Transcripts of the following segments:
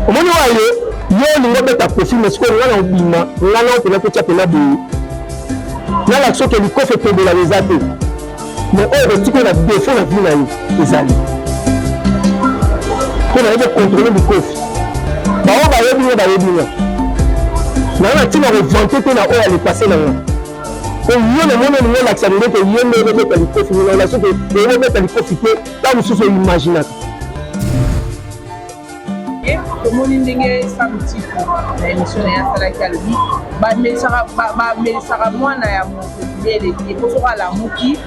omoni wayo yo lingo beta profil mais siko ngana obima ngana pena ko tia pena de na l'action que li kofe pe de la lesate mais on retire la défaut la vie na yo ezali pour aller contrôler le kofe ba o ba yebi na tina revanter pe na o aller passer là on y a le monde où l'action de que y a le beta li kofe na la so que le beta li kofe pe ta musu so imaginer comment ndenge samedi na émission ya salaki alobi ba melisaka mwana ya mokele et pour ça la muki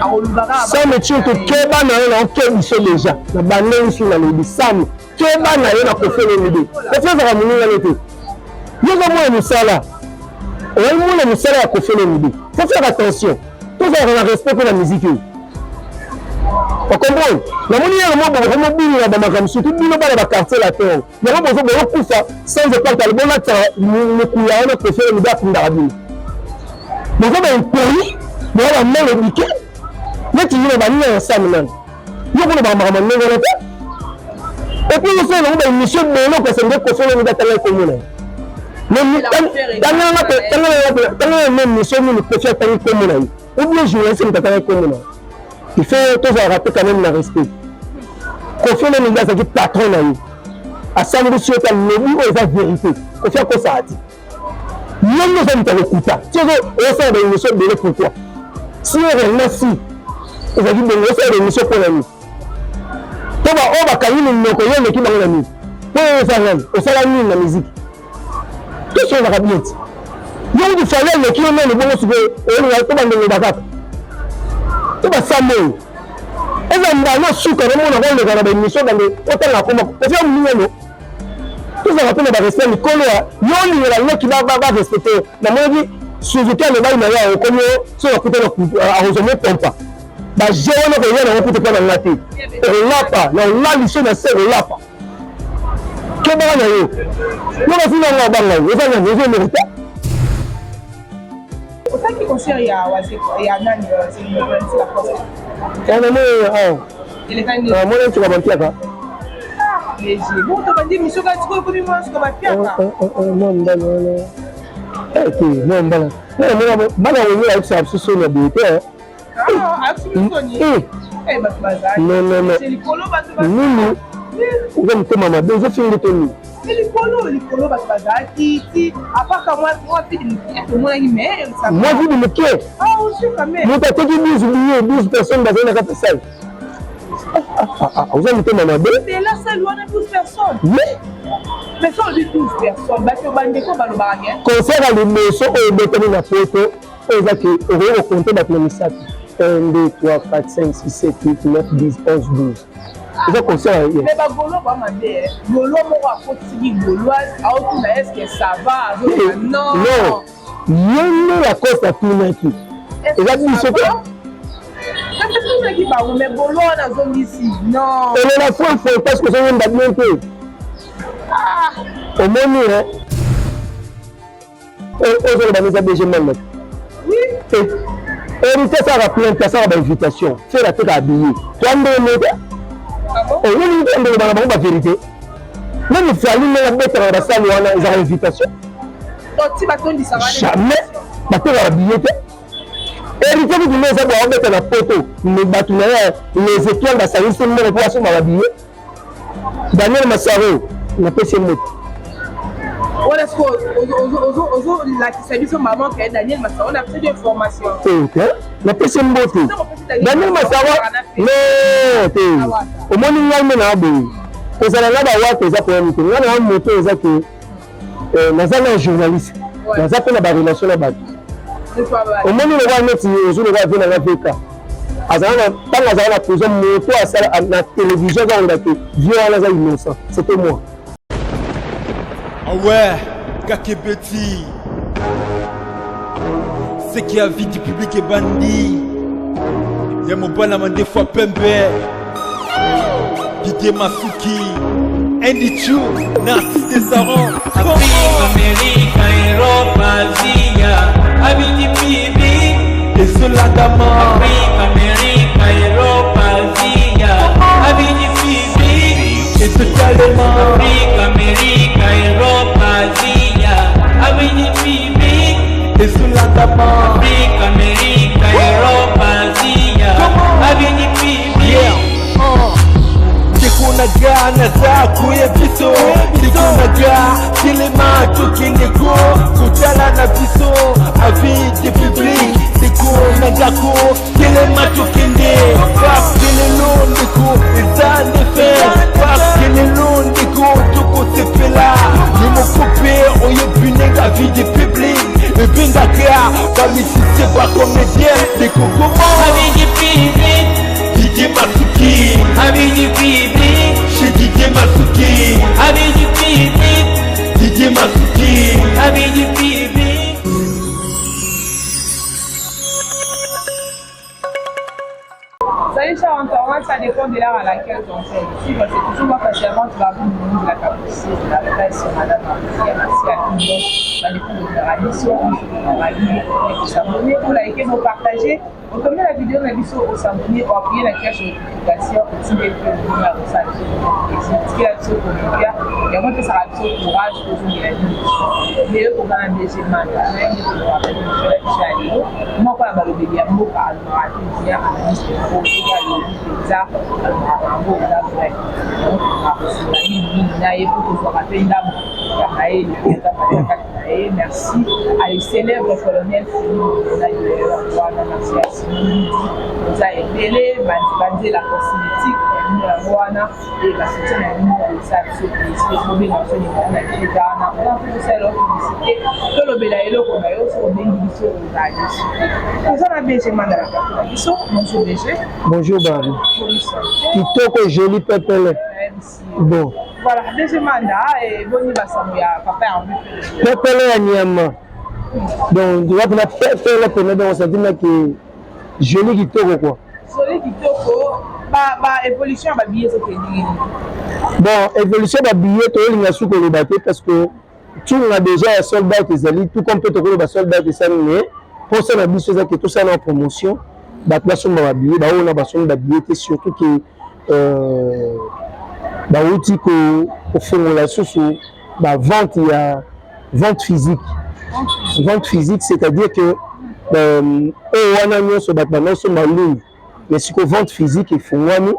akolubaka ça me tue que keba na yo na ke biso déjà na banene sur la lobi sam keba na yo na kofele mide ko faire ka muninga lete yo ko mo musala o mo musala ya kofele mide faut faire attention tout ça on respect pour la musique. Vous comprenez? La monnaie est vraiment bonne, vraiment bien dans ma gamme, surtout bien dans la quartier la terre. Il y a beaucoup de ça, sans épargne, le bon là, le couillard, on préfère le gars pour d'Arabie. Mais comme un pays, mais on a mal le week-end, mais tu veux venir ensemble. Nous voulons pas m'amener dans le temps. Et puis nous faisons une mission de nous parce que nous faisons une bataille commune. Mais dans la même mission, nous préférons faire une commune. Ou bien jouer une bataille commune. Il faut toujours rappeler quand même le respect. Confier les médias, c'est patron. À ça, nous sommes le lobby ou la vérité. Confier quoi ça a dit. Nous sommes dans le coup. Tu sais, on fait des émissions de pourquoi. Si on est merci, on va dire que on fait des émissions pour l'ami. On va caler le nom qu'on a qui dans l'ami. Pour on fait la nuit la musique. Tout ça, on va bien dire. Nous, il fallait le qui on a le bon souper. On va tout dans le bagage. Tout va s'amener. Et là, on a su que le monde a regardé les émissions dans les hôtels à comment. On fait un million. Tout ça va pas le respect. Mais quand on y a la qui va respecter. La maladie, sur lequel le bail n'a rien. On connaît sur la côté de la rosonnée pompa. Bah, j'ai un rien à recouper pas dans la tête. On l'a pas. On l'a lycée dans ce on l'a pas. Que bon on a eu. Nous on a fini dans la banque. Vous avez besoin de mériter. Autant qui concerne ya nani c'est une la poste. Quand même Il est quand moi tu vas mentir là. Les j'ai bon tu vas dire monsieur quand tu connais moi ce qu'on va faire là. Non non. OK, non non. Non bana on est avec ça sur la beauté. Ah, absolument. Eh bah bazar. Non. C'est le colo bazar. Non. On va me maman, deux filles de tenue. C'est le colo bazar qui à part que moi fille de moi qui mais ça. Moi je dis le quai. Ah aussi quand même. Moi t'as dit 12 personnes dans une café. Vous avez maman. C'est là seul on a 12 personnes. Oui. Mais ça on dit 12 personnes. Bah tu vas ndeko ba lo baranga. Concert à l'émotion au détenir la photo. On va que au compter dans le sac. 1 2 3 4 5 6 7 8 9 10 11 12. C'est un concert. Mais bah golo va demander golo mo wa foti golo a auto na est-ce que ça va non non yéne la cause à tout naki et là dit ce que ça fait tout naki ba mais golo na zone ici non et la fois faut parce que c'est un bien peu au moment hein on va nous abeger même oui hérité ça va plainte ça va invitation faire la tête habillée toi on oh, oui, la vérité. Même il fallait mettre la salle où on a invitation. Jamais. La billetté. Hérité du monde, ça doit mettre la photo. Les étoiles de la salle, c'est le point sur ma billet. Daniel Massaro, on a fait ses mots. On est-ce que la qui maman qui est Daniel Massaro, on a fait des formations. Ok. On a fait ses mots. Daniel Massaro, non. Au moins, il y a un peu. Parce que là, il y a un moto, un journaliste. Il y a une relation là-bas. Au moins, il y a un métier, il y a un avocat. Quand il y a posé un moto à la télévision, il y a violent, innocent. C'était moi. Ah ouais, Kakebeti. C'est qui a vie du public est bandit. Y'a mon bon amant des fois Pembe. Didier Masuki. Andy Chou. Narcisse Desaron. Afrique, Amérique, Europe, Asie. Abidi Bibi. Et cela d'amant. Afrique, Amérique, Europe, Asie. Abidi Bibi. Et totalement. Afrique, Amérique. ye biso likunaga kilema tukindeko kutala na biso avis du public likunagako kilema tukinde parce que lelo ndeko eza ndefe parce que lelo ndeko tukosepela nimokupe oyo binenga avis du public ebengaka bamisise bacomédien dekokoma Avis du public, Didier Masuki avis du public, chez Didier Masuki avis du public, Didier Masuki avis du public. Salut cher internaute, ça dépend de l'heure à laquelle tu entends ici, parce que toujours moi partiellement tu vas vous demander de la capacité de la presse, madame Marcia, merci à tout le monde, ça dépend de la mission, on va lire, pour s'abonner, pour liker, pour partager. Donc comme la vidéo n'a vu au s'abonner, ou appuyer la cloche de notification, aussi des peu de lumière au sein de ce qui est sur le commentaire, et moi que ça va être courage pour vous la vie. Mais eux, pour gagner un deuxième mandat, même si vous avez une chose, je suis allé, moi quand on va le bébé, moi quand on va le bébé, on merci à les célèbres colonels merci à Simon nous a aidé la cosmétique et la soutien à nous ça se trouve dans ce niveau on a fait Ghana on a fait ça leur publicité que le bélaïlo qu'on a eu sur le bénéfice aux aïeux nous on a BG Mandala bonjour BG bonjour Barry kitoko joli pepele bon voilà deuxième mandat et boni basamu ya papa en vue pepele ya nyama donc tu vas pour la pepele pour donc ça dit que joli kitoko quoi joli kitoko ba évolution ba billet c'est nini bon évolution ba billet to linga suko le baté parce que tu as déjà un soldat qui est tout comme peut te ba soldat qui s'année pour ça la biso ça que tout ça en promotion ba personne ba billet ba on a ba son ba billet surtout que ba outil ko fongola susu ba vente il y a vente physique c'est-à-dire que on a mis sur ba sur ma ligne mais si que vente physique il faut wani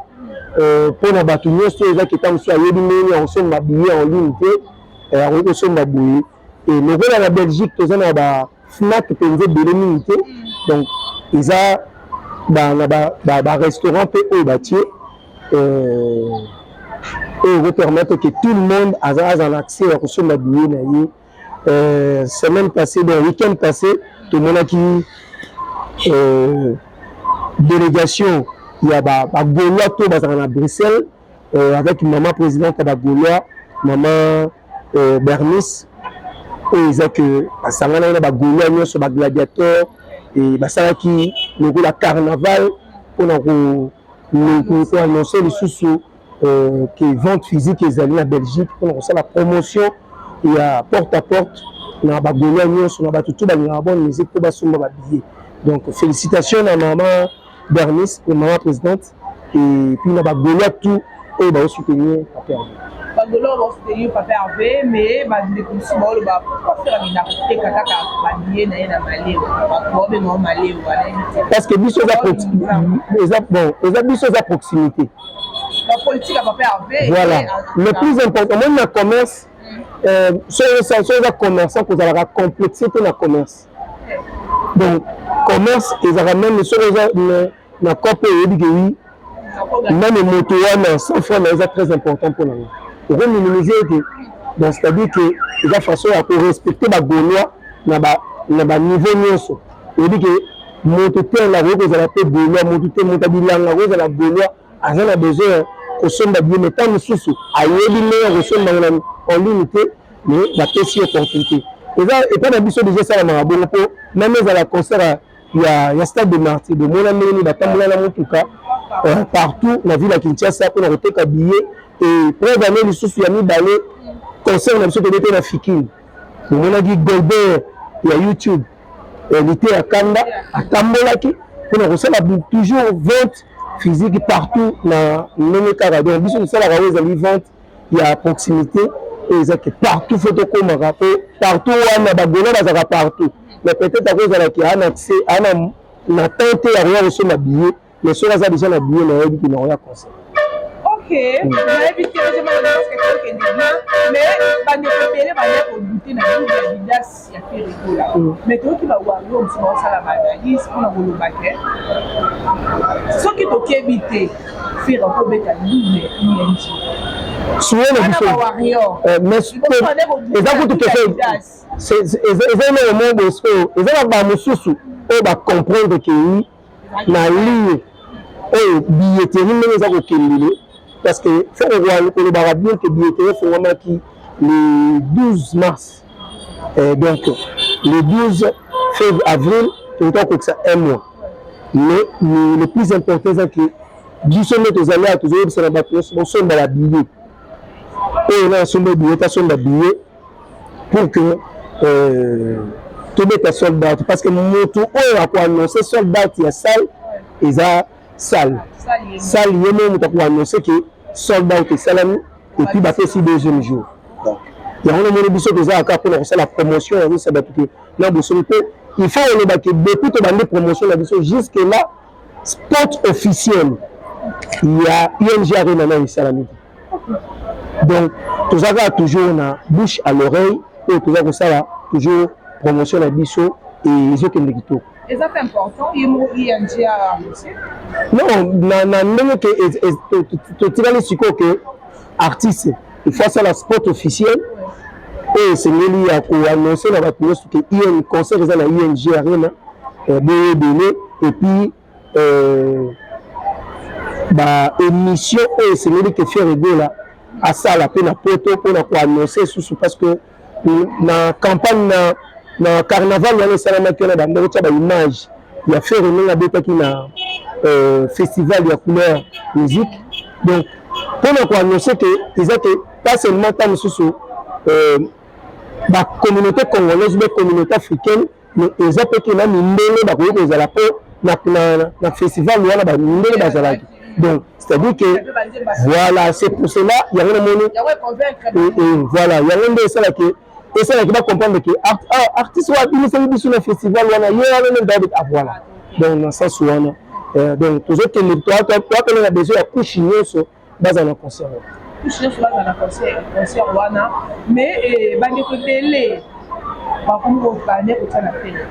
pour na batu nyonso eza ki tam so ayebi ndenge on somba billet en ligne te on ko somba boye et le rôle à la Belgique toza na ba Fnac penze belé mingi te donc eza ba restaurant pe o batier et vous permettre que tout le monde a un accès à consommer billet na semaine passée donc week-end passé tout le monde a qui délégation il y a Gaulois tout à Bruxelles avec maman présidente de Gaulois maman Bernice et ils ont que ça m'a donné Gaulois nous sur gladiateur et ça qui le carnaval pour nous annoncer les sous qui vente physique les alliés en Belgique pour la promotion il y a porte à porte na Gaulois nous sur la tout la bonne musique pour basumba billet donc félicitations à maman Bernice, maman présidente, et puis on va Gaulois tout, et on va soutenir Papa Hervé. Gaulois va soutenir Papa Hervé, mais les policiers vont pourquoi faire une activité parce que bis aux proximité. La politique à Papa Hervé. Voilà. Le plus important, même le commerce, sur les commerçants, vous allez complexité dans le commerce. Donc, commerce, ils ont même les choses na copé et oui, même les motos, sans fois, c'est très important pour nous. Pour minimiser que, c'est-à-dire que il y a façon à respecter les Gaulois dans niveau nyonso. Il dit que mototé la route vous allez appeler Gaulois, mototé montabilang la route la Gaulois, a rien besoin au son d'habiller mais tant sous a yebi meilleur au son en limité mais la question opportunité. Et pas d'habitude déjà ça la marabon pour même à la concert il y a stade de Martyr de mon ami d'attendre la motuka partout la ville à Kinshasa pour retourner habillé et preuve année les sous mis d'aller concert même ceux qui étaient na Fikine mon ami Goldberg il y a YouTube il était à Kanda à Tambolaki pour recevoir toujours vente physique partout dans le Canada donc bisous ça la rose à vente il y a proximité et ça que partout photo comme rapport partout on a bagona bazaka partout mais peut-être à cause de la qui a un accès à la tente à rien reçu la billet mais sur la déjà la billet n'a pas de concert. Ok Ok, nayebi te je mala parce que tu es bien mais bande repérer bande ko douter na yo ya bidas ya péricole mais to ki ba wa yo mso ba sala ba yi pour na bolo baké so ki to kebité faire ko beta libre ING souvent les mais exactement tout c'est un moment de sport ils ont ba mususu o ba comprendre que na ligne o billetterie mais ça ko kelele parce que faut voir bien que billetterie faut vraiment qui le 12 mars donc le 12 février avril autant que ça un mois mais le plus important c'est que du sommet aux alliés toujours c'est la bâtisse on sonne dans la billet et là son billet pour que tout le monde soldat parce que moto on a quoi annoncer soldat il y a salle et ça salle yémen on a annoncé que soldat que salami et puis bah c'est deuxième jour donc il y a un moment biso que ça a pour la promotion on ça va tout là il faut on est beaucoup de bande promotion là biso jusque là sport officiel il y a ING Arena na salami donc tout ça va toujours na bouche à l'oreille et tout ça ça là toujours promotion la biso et les autres ndikito. Et ça c'est important, ING a annoncé. Non, non que tu vas les que artiste, il faut ça la sport officiel et c'est lié à annoncer la bâtiment que il y a un concert dans la ING Arena et puis bah émission et c'est lié que faire rigoler là à ça la peine à poto pour annoncer sous parce que la campagne na carnaval ya salama qui na bande cha ba image ya faire na beta qui na festival ya couleur musique donc pour annoncer que ils étaient pas seulement tam sous ba communauté congolaise mais communauté africaine mais ils ont peut na mindele ba ko za la po na festival ya ba mindele ba za donc c'est-à-dire que voilà c'est pour cela il y a un voilà il y a un ça là que et ça là qui va comprendre que artiste wa bini c'est biso na festival wana yo na David voilà donc dans ça souvent donc toujours que le toi on a besoin de couche nyonso baza na concert couche nyonso baza na concert wana mais bande ko télé ba ko mo bande ko tana télé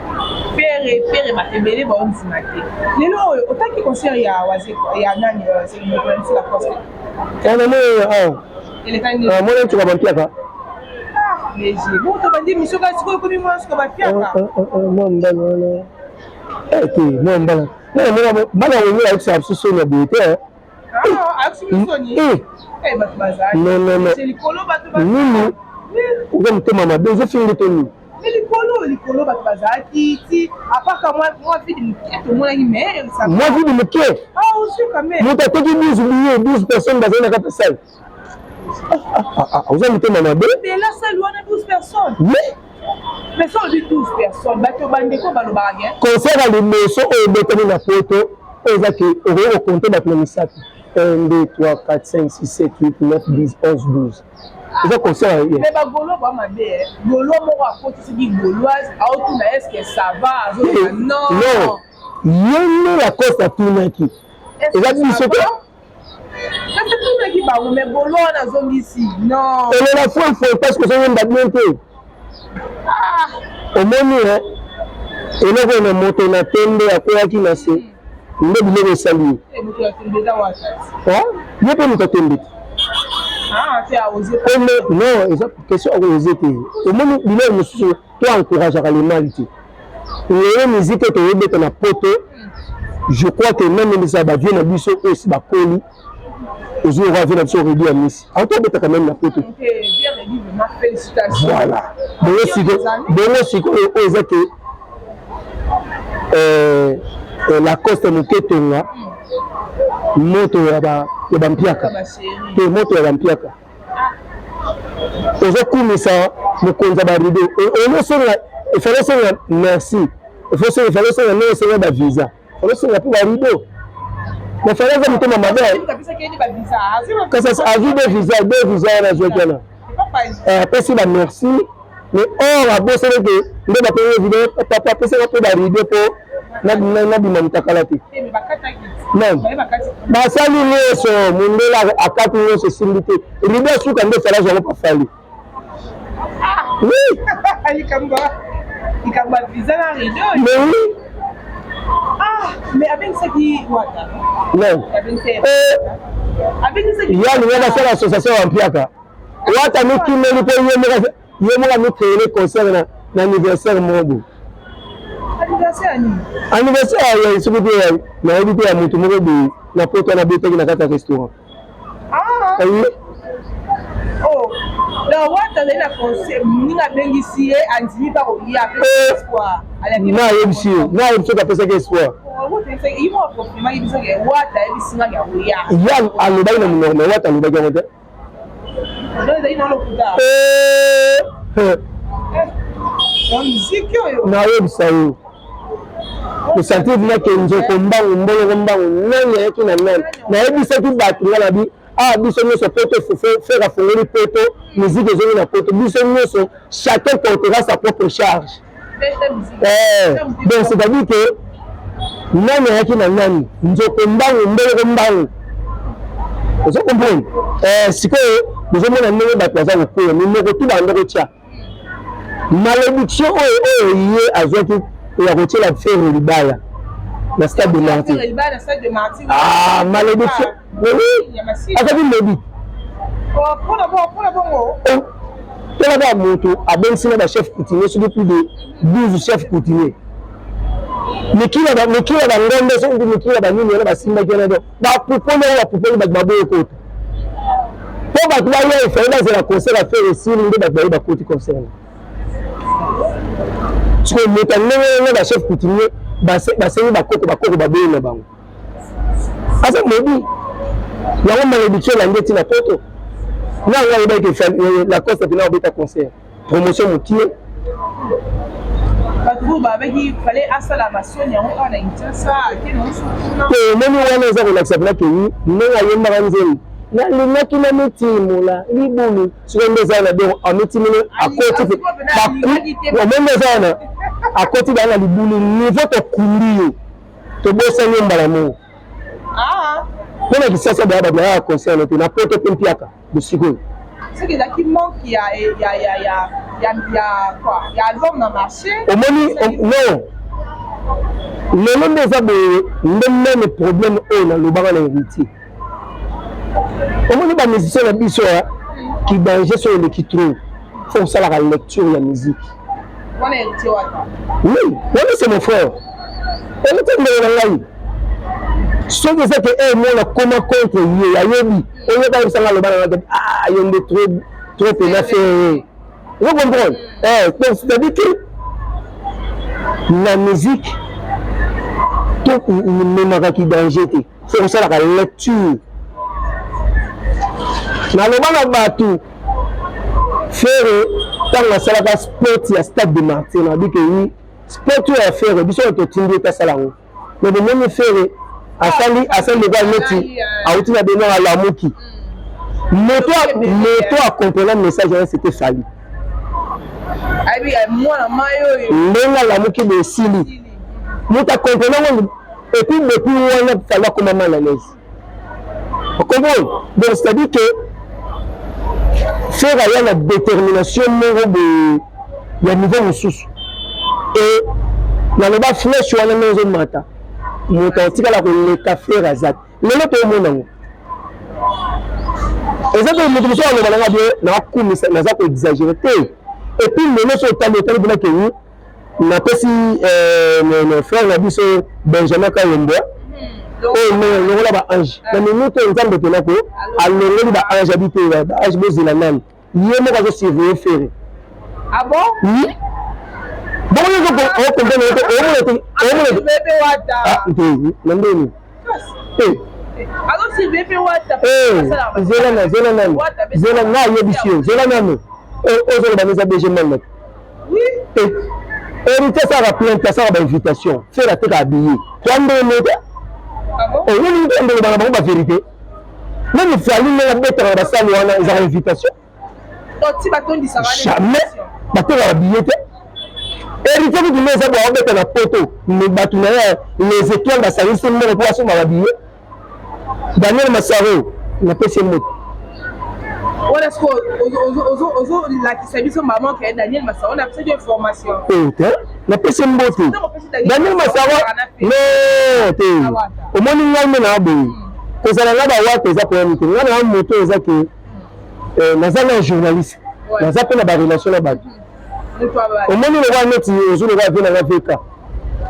pere ba tebele ba on simate lelo otaki concert ya wazeko ya nani c'est le la poste il est tani moi tu vas bantiaka mais j'ai bon to bandi mission ka siko ko mi mo siko ba tiaka moi mbana moi mbana bana wengine haikusabusu na bete hakusumisoni batu bazali non c'est likolo batu bazali nini uko mtema mabe je fingi toni likolo batu bazali ti apaka moi vide mketo moi ngi mais ça moi vide mketo aussi quand même moi t'as dit 12 personnes bazali na kata salle vous avez mtema mabe mais là ça loin 12 personnes mais ça on dit 12 personnes bato bandeko balobaka bien concert à l'émotion au bétani na photo ezaki au compter bato na misaki 1 2 3 4 5 6 7 8 9 10 11 12 ça concert mais ba golo ba mabe golo moko akoti siki goloise auto na est-ce que ça va non yene la costa tunaki ezaki biso ko c'est tout qui ba mais golo na zongi ici non et la fois faut parce que ça vient d'admettre omoni eloko na moto na tembe akoyaki na se nde biloko esali ye mpe moto atembe te non eza question akoose te omoni biloko mosusu to encourageaka le mal te leye musike toyebeta na poto je crois que même eza bavie na biso oyo esi bakoli ozwi ora vie na biso oredi ya misi auto obetaka même na poto voilà bongo sikoyo oyo eza ke la coste moke tonga moto ya bampiaka te moto ya bampiaka ozokumisa mokonzi ya barido onosenga efale senga merci efale senga no osenga bavisa efale senga mpo barido nafale eza mitema mabe kasi azwi de visa wana azwaki wana apesi bamerci mais or abosana ke nde bapeye video papa apesaka mpo barido mpo nabima mutakala te mais bakataki non basali nyonso mondela akati nyonso esimbi te rido suka nde esala zongo pafali likambo ya visa na rido mais oui mais abengisaki wata non yani nga basala association wampiaka wata mikimeli mpo ye moka micréele concert na anniversaire moko anniversaire ya soki te nayebi te ya moto moko boye na poto wana betaki na kati ya restaurant nayebisi yo nayebi soki apesaki espoir ya alobaki na monoko me wata alobaki yango te nayebisa yo osentir vinake nzoko mbangu mboloko mbangu nani ayaki na nani nayebisaki bato nga na bi biso nyonso poto fere afongoli poto musique ezongi na poto biso nyonso chacun portera sa propre charge donc c'est-à-dire que nani ayaki na nani nzoko mbangu mboloko mbangu ozo comprendre sikoyo bozomona ndenge bato baza kokoya minoko tu bandoko tya malédiction oyo ye azwaki ya kotiela fere libaya na stade de Martyr malédiction azaki lobi tolaka moto abengisi na bachef coutumier soki plus de 12 chef coutumier mikila bangombe soki mikila banini wana basimbaki wana do bapupoli oyo bapupoli bato baboye kota mpo bato baya efali bazela concert affaire esili nde bato baye bakoti concert sikoyo moto ndenge wana bachef coutumier basengi bakoko baboye na bango aza mobi yango malédiction elandi etina poto nanga oyebaki la coste pena obeta concert promotion mokie omoni wana eza kolakisa penake yi ndenge ayembaka nzembo nalingaki na mitimula libulu soki nde eza wana donc amitimuli akoti omende eza wana akoti baa na libulu niveau tokundi yo tobosani yo mbala moko mpona kisasa baya bato baya concerne te na poto mpe mpiaka bosikoyo soki ezalaki manque ya album na marché omoni non lelo nde eza boye nde meme problème oyo nalobaka na héritier omoni bamusicien na biso ki danger so eleki trop fo kosalaka lecture ya musique oui wana c'est mon frère elete ndenge na ngai soki eza ke mwana koma contre ye ayebi oyeba yebisanga aloba na ngai yo nde trop pena faire vous comprenez donc c'est-à-dire que la musique tout memaka ki danger te fo kosalaka lecture naloba na bato fere ntango asalaka sport ya stade de Martyr nabi ke yi sport oyo ya fere biso oyo totindi ete asala yango me bomoni fere asali lokola neti awuti na beno alamuki moto akomprena message wana c'était fali ndenge alamuki besili moto akomprena ngo epuis depuis wana fali akoma mal à l'aise okomprendre donc c'est-à-dire que faire aya na détermination moko boye ya niveau mosusu e naloba flèche wana nde ezomata moto atikala koleka faire aza lelo toomona ngo eza te moto mosusu aloba nanga bien nakumisa naza koexagere te epuis lelo so otali mpona keyi napesi frère na biso Benjamin Kayombo oyo longola baange na minute oyo nzambe penako alongoli baange abi te baange bozela nani ye moko azosurveille fere nandeni zela na ayebisi yo zela nano ozoloba neza bg manaka héritier asala plainte asala bainvitation fere ateka abille toandene te oyeli nde ndolobanga bango bavérité même fali ndenge abetaka basali wana ezaka invitation jamais batekaka billet te héritier qui dit ça va mettre la photo mais batuna les étoiles ba salir c'est mon pour assumer la billet Daniel Massaro na pese mot on est-ce que la qui s'habille son maman qui est Daniel Massaro on a besoin d'informations na pese mot Daniel Massaro non au moins il y a une abo que ça là ba wa ça pour un meeting là na moto ça que na journaliste na ça pe na ba relation là ba au moins le roi net aux le roi vient na VK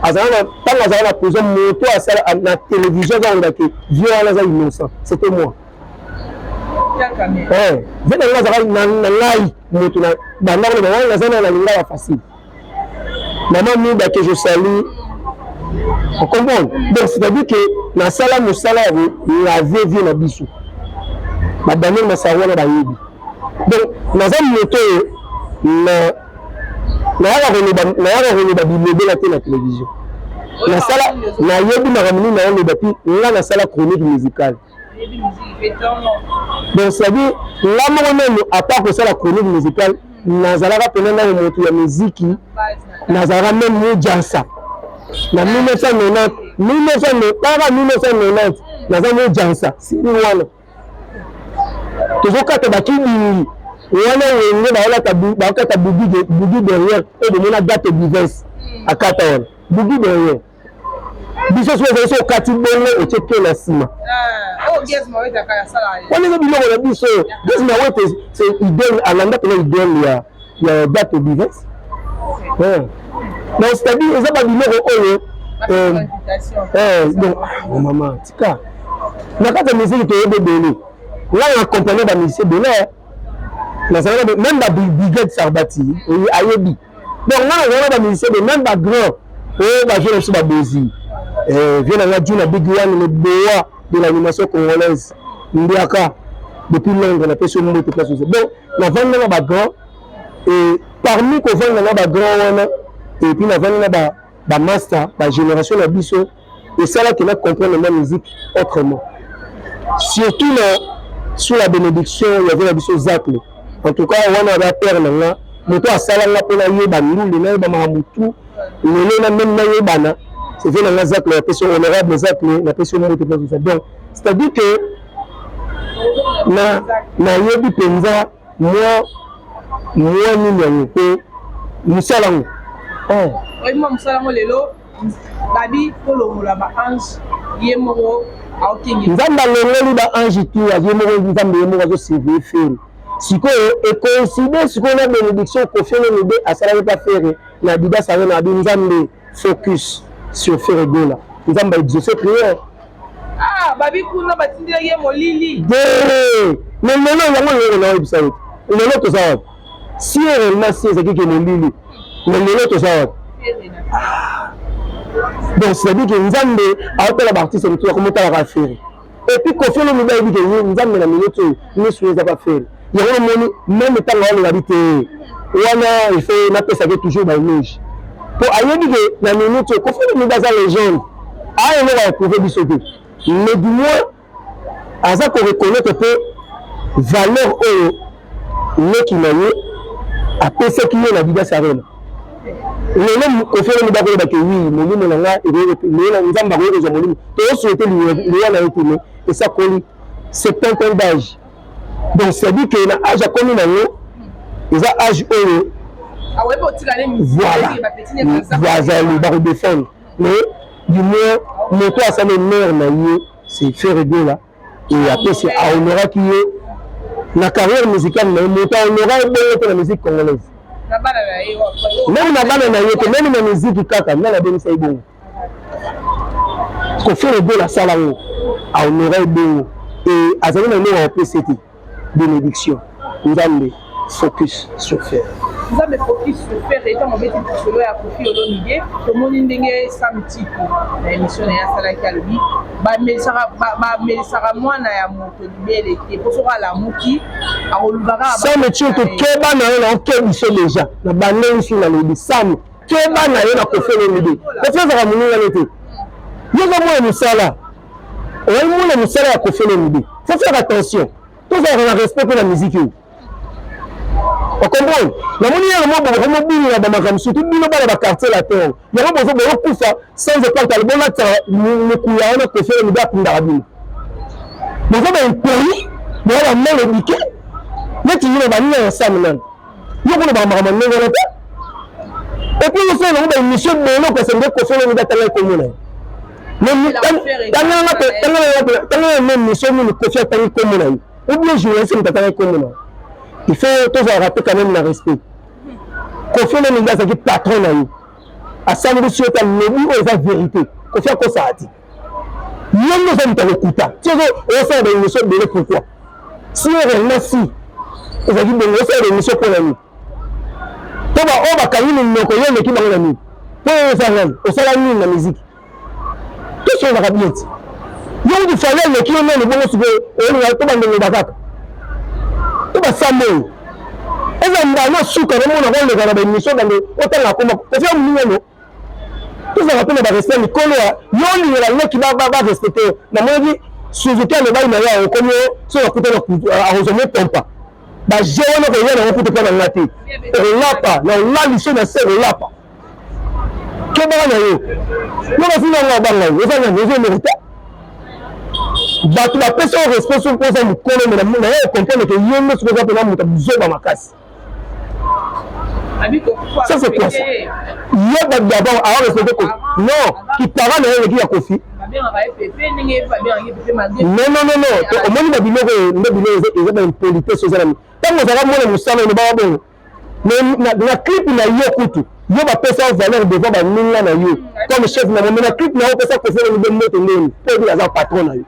azana tant azana poser moto à la télévision dans que violence est innocent c'était moi venez là ça na live moto na banda le bana azana na linga facile maman nous que je salue on comprend donc c'est-à-dire que na sala musala la vie na biso ba Daniel Massaro na ba yebi donc na za moto na ya bilobe la télévision na sala na yebi na ramini na le bapi là na sala chronique musicale donc c'est à dire là moi à part que ça la chronique musicale na zalaka pena na moto ya musique na zalaka même mu jansa na 1990 na za mu jansa si wana toujours quand bakini wana wenge ba kata bugi derrière et de mona date business akata wana bugi derrière biso so kati bongo o cheke na sima yes mo weta kaya sala wana ngo biloko na biso yes na wete c'est idée alanda pena idée ya date business donc c'est-à-dire ça ba biloko oyo donc maman tika na kata musique to yebe bele là on accompagné ba musicien bele même la brigade Sarbati ayebi donc là on a musicien de même ba grand ba jeune aussi ba bozi vient na Juna Big One le boa de l'animation congolaise Ndiaka depuis longtemps on a fait ce mot de place donc la vendre na ba grand et parmi qu'on vend na ba grand et puis la vendre na ba master ba génération la biso et ça là qui va comprendre la musique autrement surtout là sous la bénédiction il y avait la biso Zacle. En tout cas, on a la perle là. Moto a salanga pona yeba ndule na yeba mamutu. Lele na même na yeba na. C'est fait dans la Zac la personne honorable Zac la personne moto pour ça. Donc, c'est-à-dire que na yebi penza moi ni nyani ko musalango. Oui, moi musalango lelo babi polo mola ba ange yemoro aokingi. Nzamba lelo ba ange tu a yemoro nzamba yemoro zo CV faire. Sikoyo et considère ce qu'on a bénédiction qu'on fait le bébé à ça pas faire la bida ça na binzambe focus sur faire gola nzamba exaucer prière babi kuna batindi ye molili mais non yango na website lelo to ça si réellement c'est ça qui est molili mais lelo to ça donc c'est dit que nzambe a appelé la partie c'est tout comment ta va faire et puis qu'on fait le bébé dit que nzambe na minute ne souhaite pas faire il y a même temps on habite wana il faut na pesa toujours ba image pour ayebi que na minute ko fait le baza légende a on va trouver bisoté mais du moins asa ko reconnaître que valeur oyo neki na ye a pesa ki na bida sarena lelo ko fait le bako ba ke oui molimo na nga et na nzamba ko zo molimo to souhaiter lui na étime et ça colle 70 ans d'âge. Donc c'est dit que na âge comme na yo ils a âge eux voilà va défendre mais du moins moto à sa mère na yo c'est faire rigoler là et après c'est à honorer qui est la carrière musicale mais moto à honorer la musique congolaise même na bana na yo même na musique kaka na la benisa ibongo ko faire rigoler la sala à honorer bon et azali na no en PCT bénédiction. Nous allons focus sur faire. Nous allons focus sur faire. Et quand on met tout cela à profit au long idée, tout le monde est samedi pour l'émission de Yassala Kalbi. Mais ça va moins à mon libéré. Et pour ça, la mouki, à Olubara. Ça me tue que Keba n'a pas été déjà. La banane sur la lobby. Sam, Keba n'a pas fait le lobby. Le fait ça va mourir à l'été. Il y a vraiment un salaire. On a un salaire à faire le lobby. Il faut faire attention. Tout ça, on a respect pour la musique. On comprend. La monnaie est vraiment surtout bino bala ba quartier la terre. Il y a besoin de kufa sans épargne le bon là le couillon que fait le gars pour d'arabie. Mais ça va un pays, mais la main le biquet. Mais tu veux ba ni ensemble là. Yo ko ba mama ne ngala ta. Et puis on fait une mission de l'eau que c'est que fait le gars tellement commun. Mais tant même mission nous que fait tellement commun. Ou bien jouer c'est tellement commun. Il faut toujours rappeler quand même le respect. Kofi le gars qui patron na yo. A samedi sur ta lobby ou la vérité. Kofi a quoi ça a dit. Yom nous sommes dans le kuta. Tu sais on fait des émissions de pourquoi. Si on est si on va dire on fait des émissions pour nous. To ba on va kayi ni ko yo l'équipe na nous. Pour ça là, on fait la nuit la musique. Tout ça va bien. Yo du fallait l'équipe na le bon sur on va to ba le bakaka. To ba samedi. Eza mbano suka na mona ko le kana ba mission dans le hôtel la koma. Ko fi mu no. Tout ça rappelle ba respect Nicolo yo ni la qui va respecter. Na mo di Suzuki le ba ina ya ko yo so ko te a rejoindre pompa. Ba je wona ko yo na ko te pa na ngati. O lapa, na la mission na se o lapa. Ke ba na yo. Yo ba fina na ba na yo za na yo mérite. Ba tu ba pesa o respect sur posa Nicolo mais na yo comprendre que yo no se ko pa na muta buzoba makasi. Ça c'est quoi ça? Il y a d'abord à respecter Kofi. Non, qui parle de qui a Kofi. Non. Au moins il a dit que il une politesse sociale. Tant que ça va moi le musala ne va pas. Mais la clip na yo kutu. Yo ba pesa valeur devant ba ninga na yo. Comme chef na mais la clip na yo pesa Kofi le be moto ndeni. Pour dire ça patron na yo.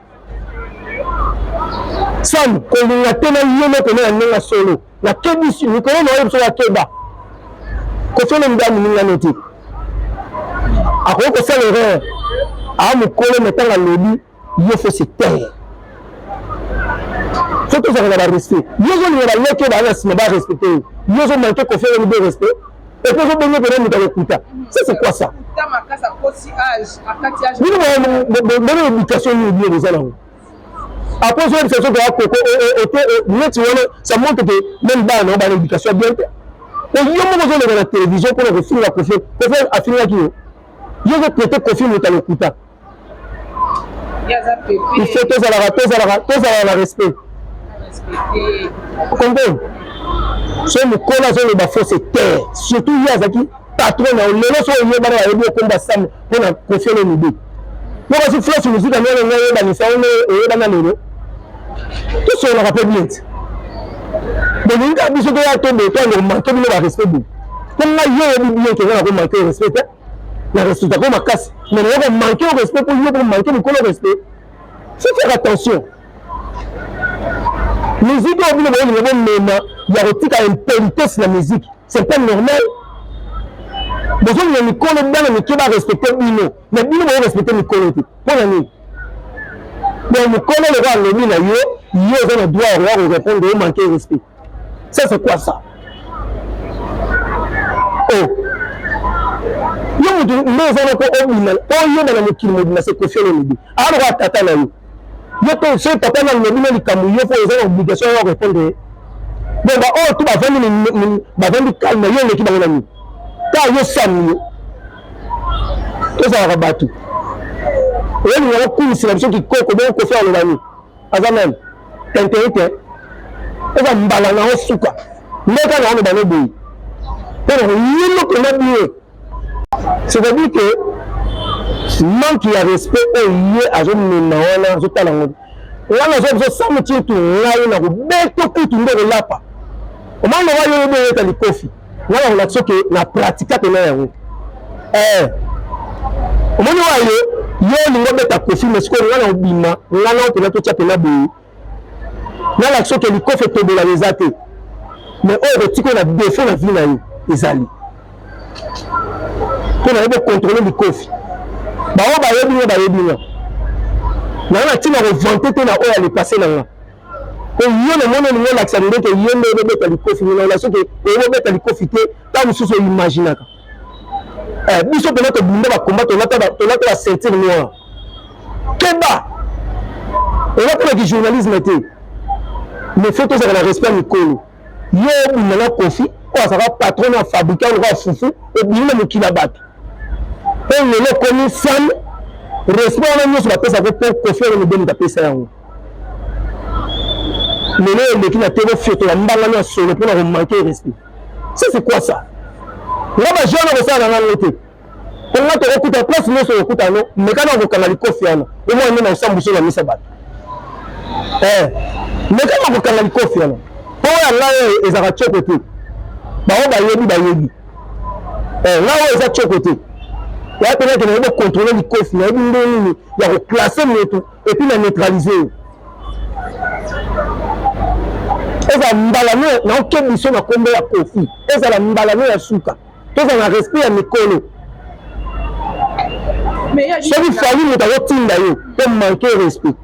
Sam ko ni na tena yo moto na ninga solo. La kebisi ni ko na yo so la keba. Kofi le ndani ninga noti. Ako ça l'erreur. A mu kole mettant la lobby, il faut se taire. Faut que ça va respect. Yo zo ni la leke ba na sima ba respecter. Yo zo manquer Kofi le de respect. Et puis je donner que nous dans le kuta. Ça c'est quoi ça? Kuta makasa kosi âge, akati âge. Nous l'éducation ni bien les gens. Après je sais que ça montre que même dans l'éducation bien. Et yo mo zo le la télévision pour le film la Kofi. Kofi a fini qui yo. Yo vais traiter Kofi dans le kuta. Il faut que ça la respect. Vous comprenez? C'est le cola sur le bafo c'est terre. Surtout il y a qui patron na le so yo ba na yebi ko mba sam pour na Kofi le nibi. Moi si flash musique na ngwe ba ni sa o ba na lelo. Tout ça on le rappelle bien. Mais il y a des choses qui tomber quand on manque de respect. Comme là yo bien que on a manqué respect. La respect comme casse. Mais on va manquer au respect pour lui pour manquer le respect. Faut faire attention. Musique au bout de il y a une politesse la musique. C'est pas normal. Besoin de Nicolo dans le qui va respecter Bino. Mais Bino va respecter Nicolo. Pour la nuit. Mais Nicolo le roi le mina yo a le droit à répondre au manquer respect. Ça c'est quoi ça? Oh. Yo mutu mbeza ko obina o yo na mukili modina se Kofi le nibi alors tata na yo yo to se tata na modina likamu yo fo eza obligation ya répondre bon ba o tu ba vandi calme yo le ki ba na ni ta yo sami yo to za ka batu o ni yo ku si la biso ki koko bon Kofi le bani azamem tenterite eza mbala na o suka meka na o ba no boy pero yo ko na biye. C'est-à-dire que manque de respect est lié à ce moment-là, à ce talent. Là, nous avons ça, nous tirons tout, là, nous avons tout, tout, nous avons là. Au moment où nous avons eu Kofi, là, on a dit que la pratique est là. Au moment où nous avons eu Kofi, mais ce qu'on a dit, là, on a tout ça, là, là, l'action que le Kofi est de la réalité. Mais on retire qu'on a défait la vie, les alliés. Pour contrôler le Kofi. Bah on va y bien. Na tina revanter te na o aller passer là. Et yo le monde ni l'accélérer que yo me mettre le Kofi na la so que o mettre le Kofi te ta musu so imaginer ka. Biso pe na to bunda ba combattre on a la ceinture noire. Keba. Et là pour le journalisme était. Mais faut que ça la respect Nicolo. yo bimana Kofi oyo azalaka patron na fabricant lokola fufu ebimi na mokili ya bato oyo lelo ekomi sam respect wana nyonso bapesaka mpo Kofi oyo mobeni bapesa yango lelo eleki na te bofiotola mbangani ya solo mpona komanke respect ça c'est quoi ça nga bajeune okosala na ngango te onga tokokuta place nyonso okokuta no mekana okokanga likofi wana omwana nde na osambuso na misa bato mekana okokanga likofi wana mpo oyo ngai ezaka tioko te bango bayebi ngai oyo eza tioko te ya penake nayebi ocontrole likofi nayebi nde nini ya koklasse moto epuis na neutralize yo ezala mbala naokebiso na kombo ya Kofi ezala mbala no ya suka tozala na respect ya mikolo soki fali moto azotinda yo mpo manke respect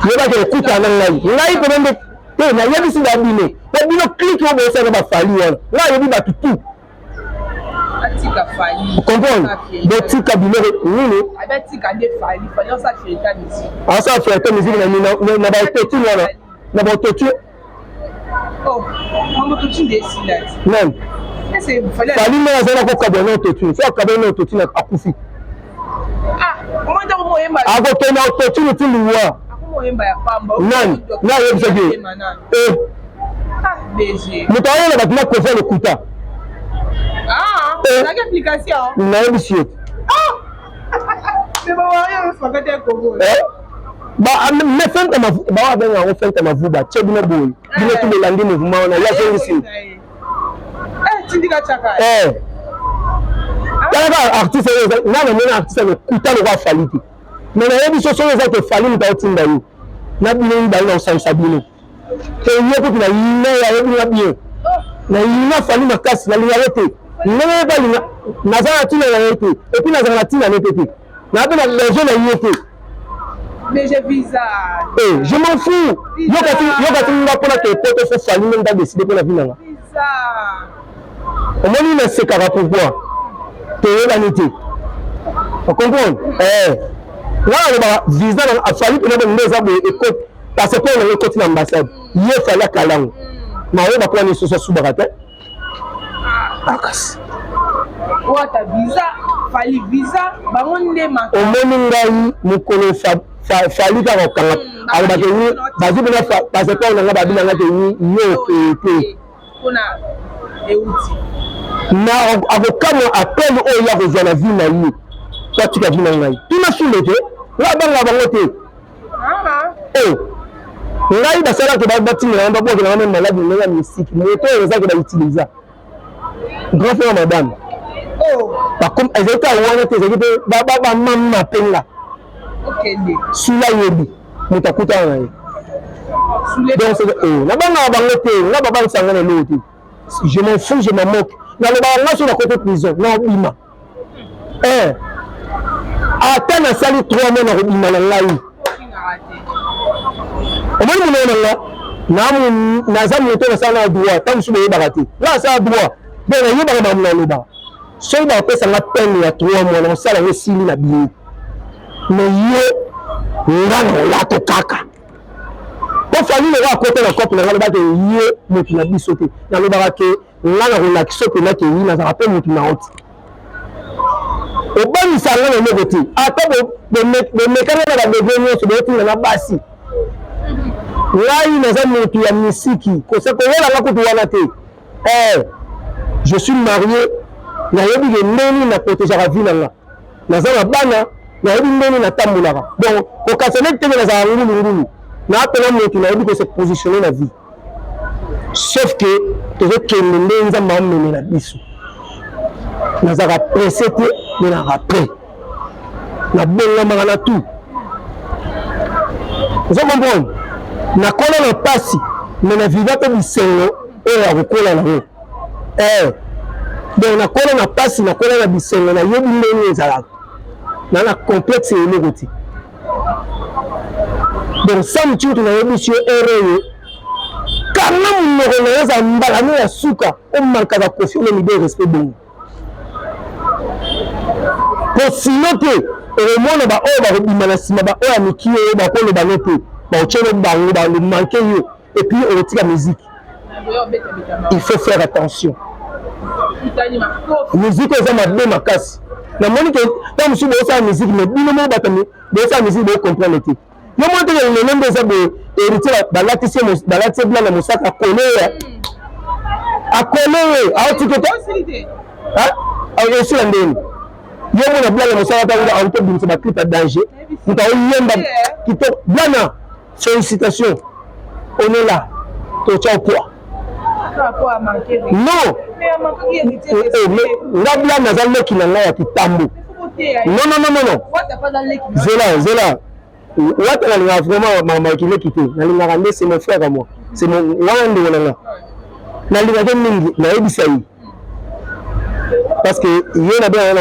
yebaki okuta na ngai pene nde te nayebisi babino klike oyo boyosana bafali wana ngai ayebi bato tu comprendre botika biloko nini asala fierté musique na baototine wana na baototine non fali nde azala kokabwa na ototine so akabwa na ototine akufi akokende ototine ti liwa nani nayebisaki moto ayola bato na Kofi lokuta nayebisi yo bawabenga yango fente mavuba tie bino boye bino tu belandi mouvement wana yazongisi talaka artiste oyo nana mona artiste lokuta lokwa fali te me nayebi so soyo eza ke fali moto aotinda yo na bino mibali na osalisa bino te ye kutu na yina yayebi na bien na yina fali makasi nalinga yo te ndenge balinga naza na ntina na ye te epuis nazala na ntina ne te te nabe na berger na ye te je m'en fous yokati nga mpona ke poto fo fali nde nda décide mpona vi nanga omoni nasekaka pourquoi toyebani te ocomprendre nga nalobaka visa nanga afali mpena bongo nde eza boye ekoti passeport nanga ekoti na ambassade ye fali akalango naoyeba mpona misoso asubaka te makasi wata visa fali visa bango nde maka omoni ngai mokolo fali kaka kokanga alobaka ni bazwi mpena passeport nanga babinanga te ni yo te na akokamwa appel oyo ya kozwa na vie na ye to atika vie na ngai tuna sule te nga abanga bango te ngai basalaki batingela babwakelanga me maladi ndenge ya misiki moto oyo ezaki bautiliza grand frère madame ezali ka wana te ezali mpe bamama mpenga sula yebi moto akutana na ye nabangaka bango te nga babangisanga na eloko te je m'en fous je m'en moque nalobaka nga so na kote prison naobima ata nasali 3 mois na kobima na ngai omoni monoo na nga naza moto nasala na droit ta mosusu boyebaka te nga asala droit donc nayebaka bamu nalobaka soki bapesanga pene ya 3 mois na kosala yango esili na bini me ye nga na olato kaka po fali loka akota na cope na nga lobaka ye motu na biso te nalobaka ke nga na kolakisa mpena ke ye nazaka mpe motu na oti obangisa nga na eloko te ata bomekana na babebe nyonso boyotinga na basi ngai naza motu ya misiki koyelanga kutu wana te je suis marié nayebi ke ndeni na protégeaka vie nanga naza na bana nayebi ndeni natambolaka donc kokasa ndenge tenge nazala ngulungulu naapena motu nayebi ko se positionner na vie sauf que tozokende nde nzambe amemela biso nazalaka pressé te me naka prêt nabongamaka na tout ozo comprendre nakola na mpasi me na viva mpe bisengo oyo ya kokola nango donc nakola na mpasi nakola na bisengo nayebi ndenge ezalaka na complexe eloko te donc sa motutu nayebisi yo ere oyo kanga monoko na yo eza mbala no ya suka omankaka Kofi Olomide respect bongo po sino te omona baoyo bakobima na nsima baoyo ya mikili oyo bakoloba no te baotyelo bango balomanke yo epuis okotika miziki il faut faire attention. Musique eza mabe makasi. Na moni que tant musu bo sa musique mais bino mo batami bo sa musique bo comprendre te. Yo mo te le nombre eza bo héritier balatisi blanc na musaka koleya. A koleya, a tiketa. Ah, a aussi ndeni. Yo mo na blanc na musaka ta auto bin se ba clip danger. Muta oyemba kito blanc. Félicitations. On est là. To tchao quoi. Non. Mais la blanc nazal le qui n'a pas été tambo. Non. Zéla. What a vraiment maman qui l'a quitté. C'est mon frère à moi. C'est mon wande. Parce que il y a bien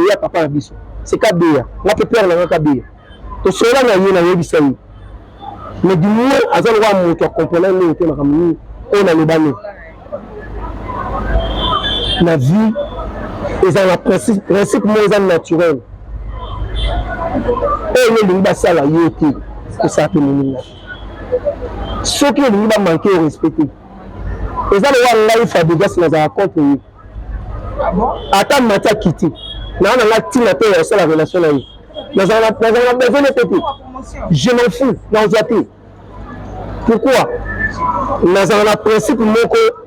la papa biso. C'est Kabia. La peur na Kabia. To cela na yena yebisai. Mais du moins azal wa mo to comprendre ni te na kamuni on a le bani. La vie est un principe moins naturel. Et le liba sala yoti que ça te mini. Ce qui liba manquer au respecter. Et ça le wa life Fabigas na za contre lui. Ah bon? Attends mata kiti. Na on a la tina te sur la relation là. Nous avons besoin de péter. Je m'en fous, non, pourquoi? Nous avons le principe que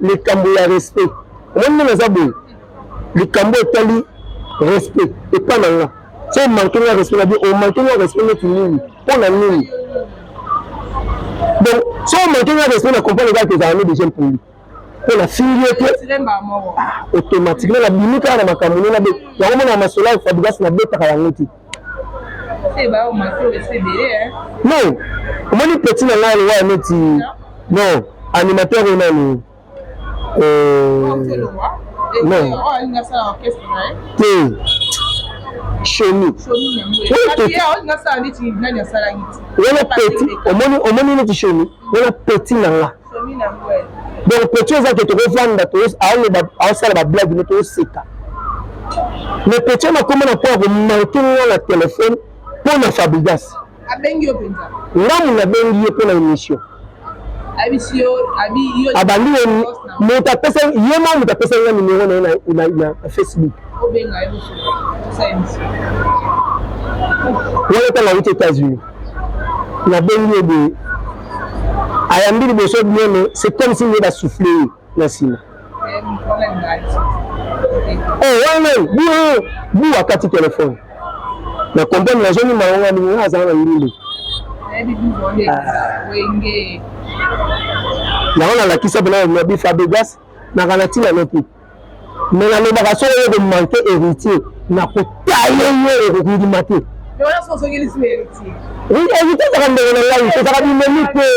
le Cambo a respect. Le Cambo est respect. Et pas maintenant. Si on manque de respect, on manque de respect, on a mis. Donc, si on manque de respect, on comprend les gars que vous avez déjà pour lui. On a fini automatiquement, la limite à la Cameroun, il y a un moment à ma sola, il faut que la bête à la route. Non, comment les petits non, animateur non. Choni. Petit donc petit ça que tu revends tous à ça la blague de tous c'est ça. Mais petit na comment on peut manquer le téléphone pour la Fabigas. Abengi openza. Là on a bengi pour la émission. Abisio abali mota pesa yema mota pesa ya numéro na Facebook. Obenga émission. Ça émission. On est là aux États-Unis. La bengi de ayambili boso bien c'est comme si il a soufflé la cime. Oh ouais bu akati téléphone. Na comprendre la jeune maman ni azana ngili. Na on a la kisa bana na bi Fabigas na kanati na nopi. Mais na loba so de manquer héritier na ko tailler et ko maté. Mais on a son ngili sur héritier. Oui, héritier ça va me la il ça va me héritier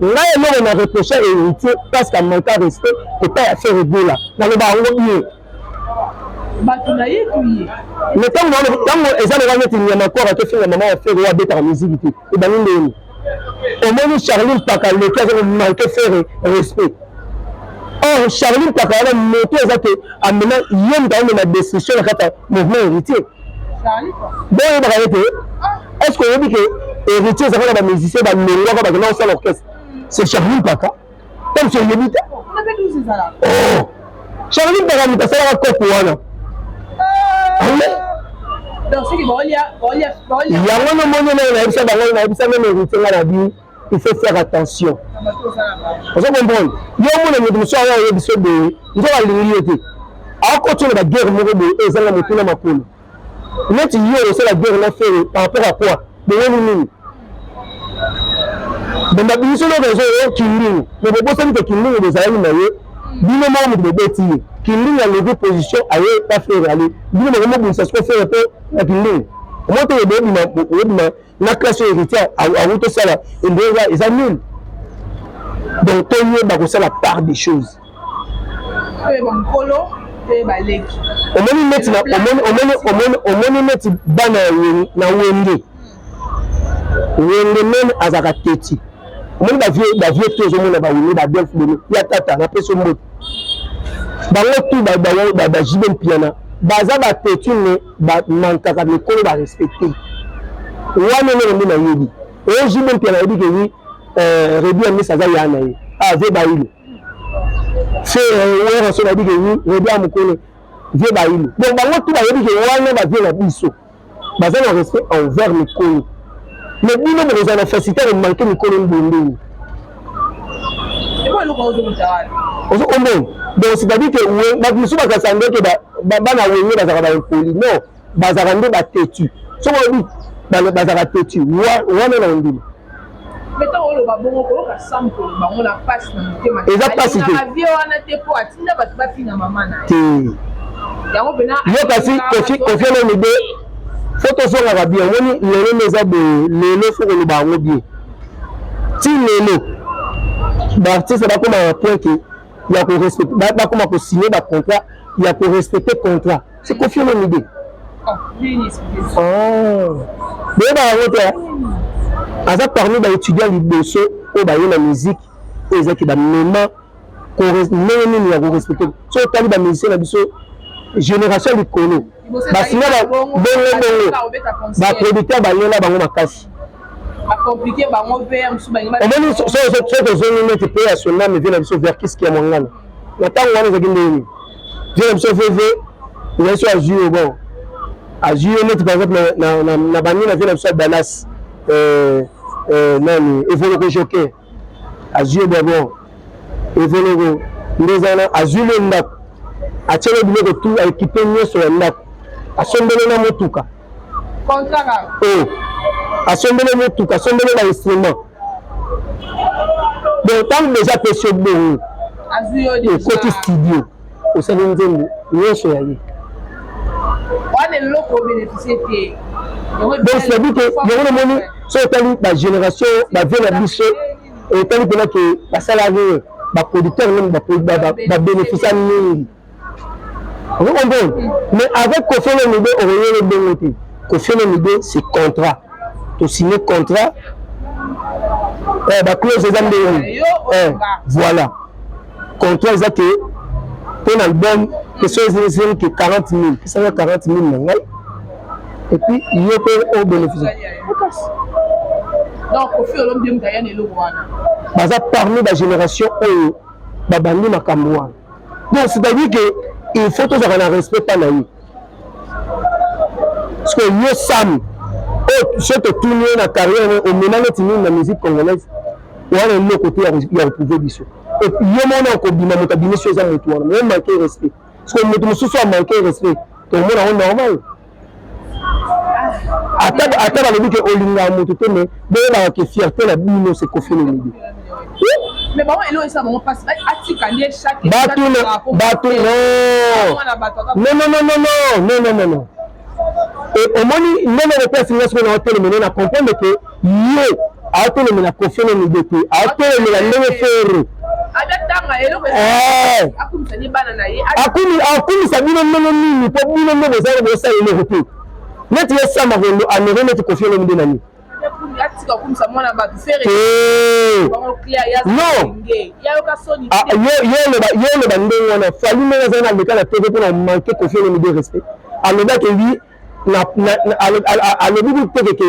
là on a reproché héritier parce qu'à manquer respect et pas à faire de là. Na loba ngo mais quand ils ont remis une encore à faire maman a fait roi bête en musique et ben nous au moins Charline Paka le cas de manquer faire respect. Oh Charline Paka la moto exact amener yem dans la décision la carte mouvement héritier. Bon il va arrêter. Est-ce que vous dites que héritier ça va la musicien va me va dans l'orchestre. C'est Charline Paka. Comme c'est le but. On a fait tout ça là. Oh Charline Paka me passe la coupe voilà. Donc c'est que il y a un moment il faut faire attention. Vous comprenez? Il y a un moment où nous sommes à l'épisode de nous allons l'unité. À côté de la guerre, nous allons la moto na mapolo. Notre hier c'est la guerre on a fait par rapport à quoi? De l'ennemi. Donc la mission de réseau Killing. Mais le boss de Killing des amis maillé. Bino mo de beti. Killing a levé position aye pas faire aller. Bino mo bon ça se fait un peu la Killing. Comment te le na classe héritière à route ça là et déjà ils annulent. Donc tout le monde va la part des choses. bon polo et balek. On met bana na wende. Wende même azaka teti. On va vieux tous on va wende ba delf de ya tata na peso mot. Bango tout ba jibem piana. Baza ba teti ne ba mankaka le ko ba respecter. Wana ne na yebi. O jibem piana yebi ke wi Rebi Amisa za yana ye vie bailo fait on so na dit que Rebi Amukolo vie bailo donc bango tout ba yebi que wana ba vie na biso baza na respect envers mikolo mais bino mo za na facilité de manquer mikolo ndongo et quoi le cause de ça ozo omon donc c'est-à-dire que ba biso ba kasande que ba na wenye ba za ba poli non ba za rande ba tetu so ko bi ba za ba tetu wana na ndimo mettons on va bon ko ka sample ba on la passe na mutema eza passe te na vie wana te po atinda ba ba fina mama na te yango bena yo kasi kofi na mide photo so nga bien woni lelo meza be lelo fo ko ba ngo bien ti lelo ba artiste ba koma point que ya ko respecter ba koma ko signer ba contrat ya ko respecter contrat c'est kofi na mide ba ngote aza parmi ba étudiants liboso o ba yena musique o ezaki ba moment ko nini ya ko respecter so tali ba musicien na biso génération likolo basina bongo ba producteur ba yena bango makasi ba compliqué bango vers musu ba ngima omoni so zoni net pe ya sonna me vient na biso vers qu'est-ce qui est mongana na tango wana ezaki ndeni vient na biso vv il so ajuo bon ajuo net par exemple na bani na vient na biso balas nani evoloko joker ajuo d'abord evoloko ndezana ajuo ndako achele biloko tu équipe nyonso ya ndako asombele na motuka contrat asombele motuka asombele ba instrument donc tant déjà question bon ajuo de côté studio au sein de nzembo nyonso ya ye on est loko bénéficier te donc c'est dit que yo moni so tali ba génération ba vie na biso et tali pena que ba salarié ba producteur même ba bénéficiaire mingi vous comprenez mais avec Kofi Olomide on rien de bon Kofi Olomide c'est contrat to signer contrat ba clause ezambe voilà contrat ça que pour l'album que c'est que 40 000 ça 40 000 nangai et puis il y a pas au bénéfice donc Kofi Olomide mutaya ne lobwana baza parmi la génération oyo babandi makambo wana donc c'est-à-dire que il faut tous avoir un respect par la vie parce que yo sam oh je te tourner la carrière au moment où la musique congolaise wana le côté ya retrouver biso et puis yo mona ko bima motabine sur ça moto wana mais manquer respect parce que moto mususu a manquer respect to mona on normal ata balobi ke olinga moto te mais boyeba ke fierté na bino c'est Kofi Olomide mais bon elo esa bon passe atika ndie chaque batu non et au moni même le père singa soko na hôtel mais na comprendre que yo a hôtel mais na Kofi Olomide te a hôtel mais la ndenge fero adatanga elo akumisa ni bana na ye akumi sabino nini po bino ndo bozali bosa ele hote neti yesa magondo amere neti Kofi Olomide nani atika kumisa mwana ba fere non yo le bandeng wana fali mena zana le kala TV pour manquer Kofi Olomide respect aloba ke lui alobi bi que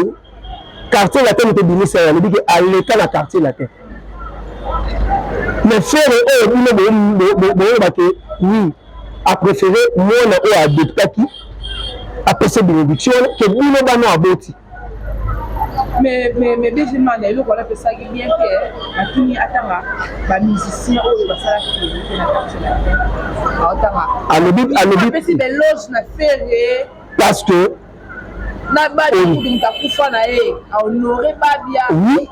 quartier la terre te binisa alobi ke aleka na quartier la terre mais frère bino ba ke oui a préféré mona o adopta qui après cette bénédiction que bino bano aboti mais béjement na eloko la pesa ki bien que akini atanga ba musicien oyo basala ki na quartier la terre alobi pesi be loge na faire parce que na ba di mtakufa na ye a honorer babia oui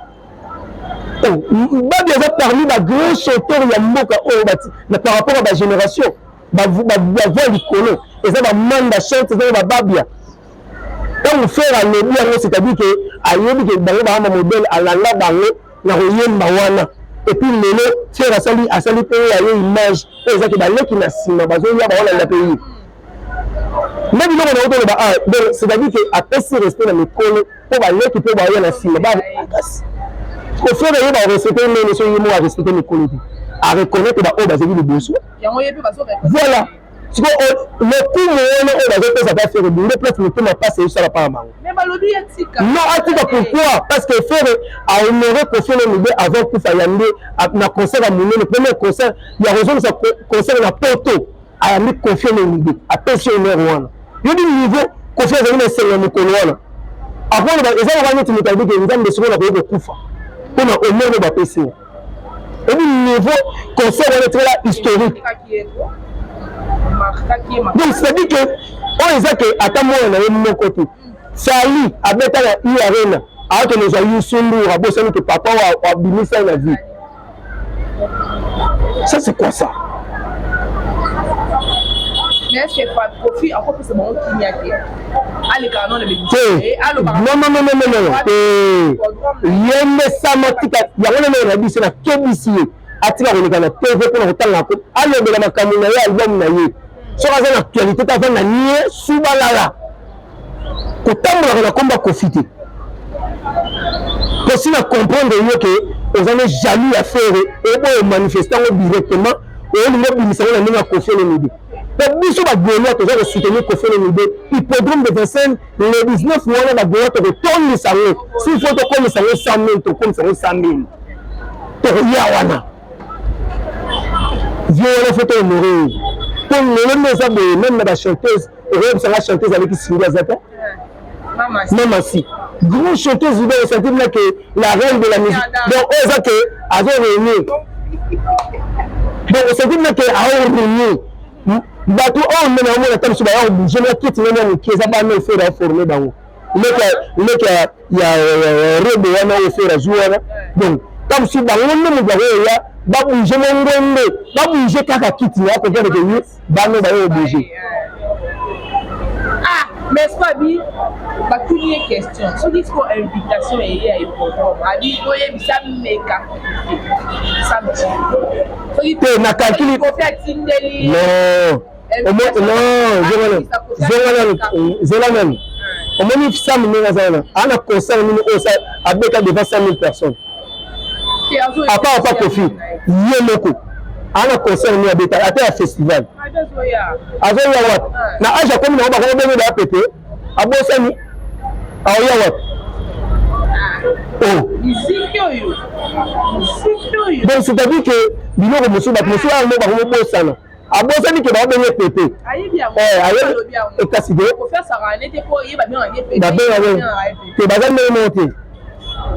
babia za parmi ba grands chanteurs ya mboka oyo bati na par rapport à ba génération ba voix likolo eza ba manda chante eza ba babia donc faire à lebi yango c'est-à-dire que ayebi ke bango ba modèle alanga bango na koyemba wana et puis lelo faire asali pe ya yo image eza ke baleki na sima bazoya ba wana na pays mais biloko na otolo ba donc c'est-à-dire que apesi respect na mikolo po baleki pe ba ya na sima ba ko faire yo ba respecter mais so yimo a respecter mikolo a reconnaître ba o bazeli le besoin yango yepe baso voilà le coup on a fait ça va faire le place le temps pas c'est ça pas mal mais balobi atika non atika pourquoi parce que faire a honoré Kofi Olomide avant pour Fayande na concert à Moulin le premier concert il y a raison ça concert na Porto a mis Kofi Olomide a pensionnaire wana yo di niveau Kofi Olomide c'est le mokolo wana avant les gens vont mettre mutabi que nzambe de sikola ko kufa pour na honneur ba pesi et du niveau concert wana très historique donc c'est-à-dire que on est que ata moi na mon côté sali abeta la arena a que nous ayons solo a bossé que papa a bimisa na vie ça c'est quoi ça mais est-ce que pas Kofi encore plus bon qui n'y a que allez canon le bébé non yende samatika ya wana na biso na kebisi atika ko na TV pour kotanga ko alobela makambo na ye album na ye soka za na actualité ta na nie subalala kotambola na komba Kofi te possible à comprendre que aux années jaloux à faire et bon manifestant directement et on ne peut pas na Kofi Olomide donc biso ba gouvernement to za soutenir Kofi Olomide hippodrome de Vincennes le 19 mois na gouvernement to retourner ça s'il faut to comme ça 100 000 to comme ça 100 000 to ya wana vieux la photo honoré pour le même la chanteuse et ça la chanteuse avec Cindy Azata Maman si grande chanteuse vous avez senti là que la reine de la musique donc on sait que avait réuni donc on sait là que a réuni bateau on met na mo tam so ba on bouger na kiti na mo kieza ba no faire former ba o le que ya rebe wana o faire jouer donc tam si ba on mo ba ya ba bouger mo ngombe ba bouger kaka kiti ya ko faire que ni ba no ba o bouger ah mais c'est pas bien ba toutes question so dit pour invitation et ya hippodrome abi oye bisa meka samedi so dit na calcul ko fait tindeli non non même au moins il ça mais on a concert nous ça avec devant 100 000 personnes à part Kofi yemoko on a concert nous avec à festival avec ya wat na aja comme na ba ko be da pp abosani ya wat oh donc c'est-à-dire que biloko musu ba musu a no ba ko bosana abosani ke ba benye pepe ayi e kaside ko faire ça rané te ko yeba bien en pepe ba ben ke ba zamé monter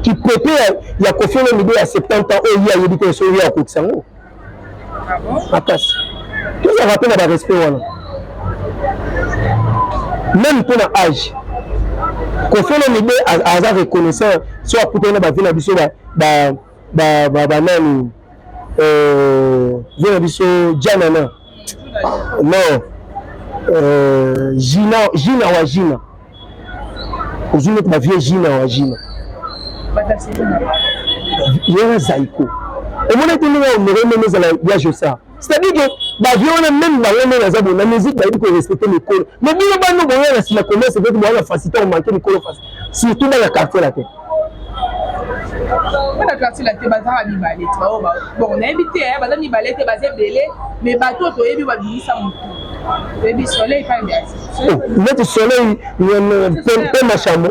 qui pepe ya Kofi Olomide à 70 ans oh il y a yebite so ya ko tsango ah bon akas tout ça rappelle à respect wana même pour l'âge Kofi Olomide a reconnaissant soit pour na ba vina biso ba nani vina biso janana non Gina wa Gina ozune ba vie Gina wa Gina yera zaiko et mon été là on me remet à la je ça c'est-à-dire que ba vie on a même ba on na zabo na musique ba il faut respecter les codes mais bien ba no boya na commerce c'est que ba na faciliter on manquer les codes surtout dans la quartier la tête la quartier la tête ba za mi balé bon on a invité ba za mi balé te ba za belé mais bateau to yebi ba bi sa mutu yebi soleil pas bien notre soleil pe machamo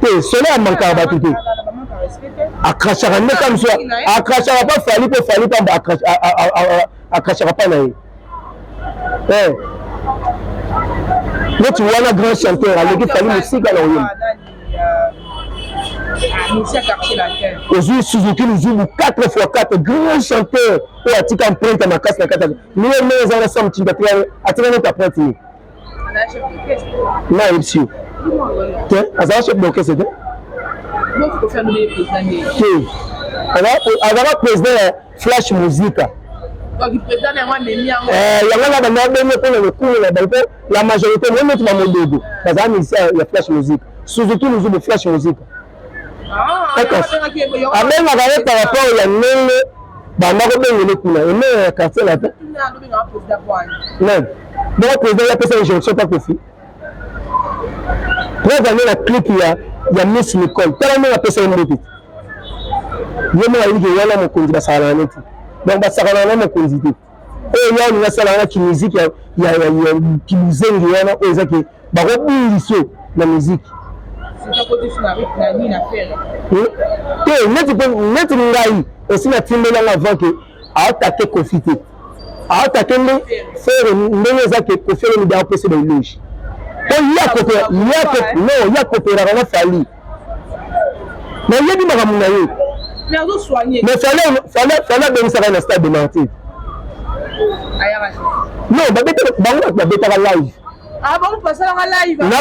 te soleil a manqué ba tout akrachaka ne comme ça akrachaka pas fali pas akrachaka pas na notre wana grand chanteur avec fali musique alors monsieur quartier la terre aujourd'hui Suzuki nous joue 4x4 grand chanteur et atika empreinte ma casse na kata nous les gens ensemble tu vas attirer notre apprenti na ici tiens azara chef d'orchestre donc faut faire des présidents alors président flash musique donc le président est moi mais yango na ba benye pour le coup la majorité même notre mamodogo bazana musicien ya flash musique Suzuki nous joue de flash musique abenga ba par rapport ya nene banda ko bengele kuna ene quartier la tête non bon président ya pesa injonction pas Kofi trois années la clip ya Miss Nicole tala me la pesa mbiti yemo ya yiki wala mokonzi ba sala neti donc ba sala na mokonzi te oyo ya olinga sala wana ki musique ya kibuzengi wana oyo ezaki bakobungiso na musique te neti ngai esi natimbelanga avant ke aotake kofi te aotake nde fere ndenge eza ke kofi elongi aopesa bailoge po ya koperaka na fali nayebi makambo na ye mais fali abengisaka na stade de martyr non bango babetaka live na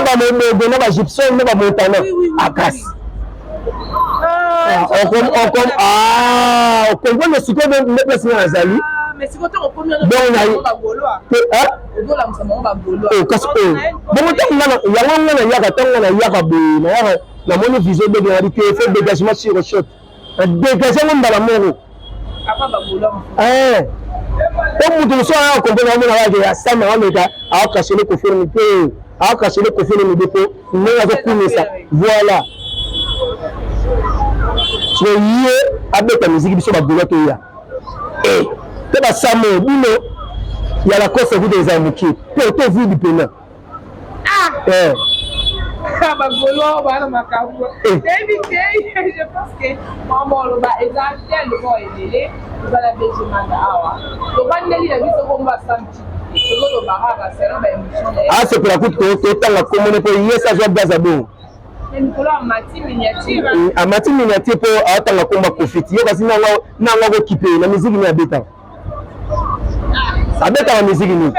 bamobogo na bagipson na bamontana akasi okomprendre sikoyo nde place nga nazali bongo yango nga nayaka ntango nayaka boye nayaka namoni vision dégadi ke fait dégagement sur shot dégage yango mbala moko po mutu mosusu aya comprendre amona wake asama ameka aokashele kofirme te aokashele kofirme de po ndenge azokumisa voilà so ye abeta miziki biso bagolo toya te basamo bino ya la course vous des amuki pe to vidi pena bagolo bana makambo David Day je pense que maman lo ba exactement le bon elele za la bezimanda awa to bandeli la biso ko mba samti to lo baraka c'est ba émission ah c'est pour la coupe to tanga komone po yesa zo baza bon amati miniature po atanga komba kofiti yo kasi nanga ko kipe na musique ni abeta abeta na musique ni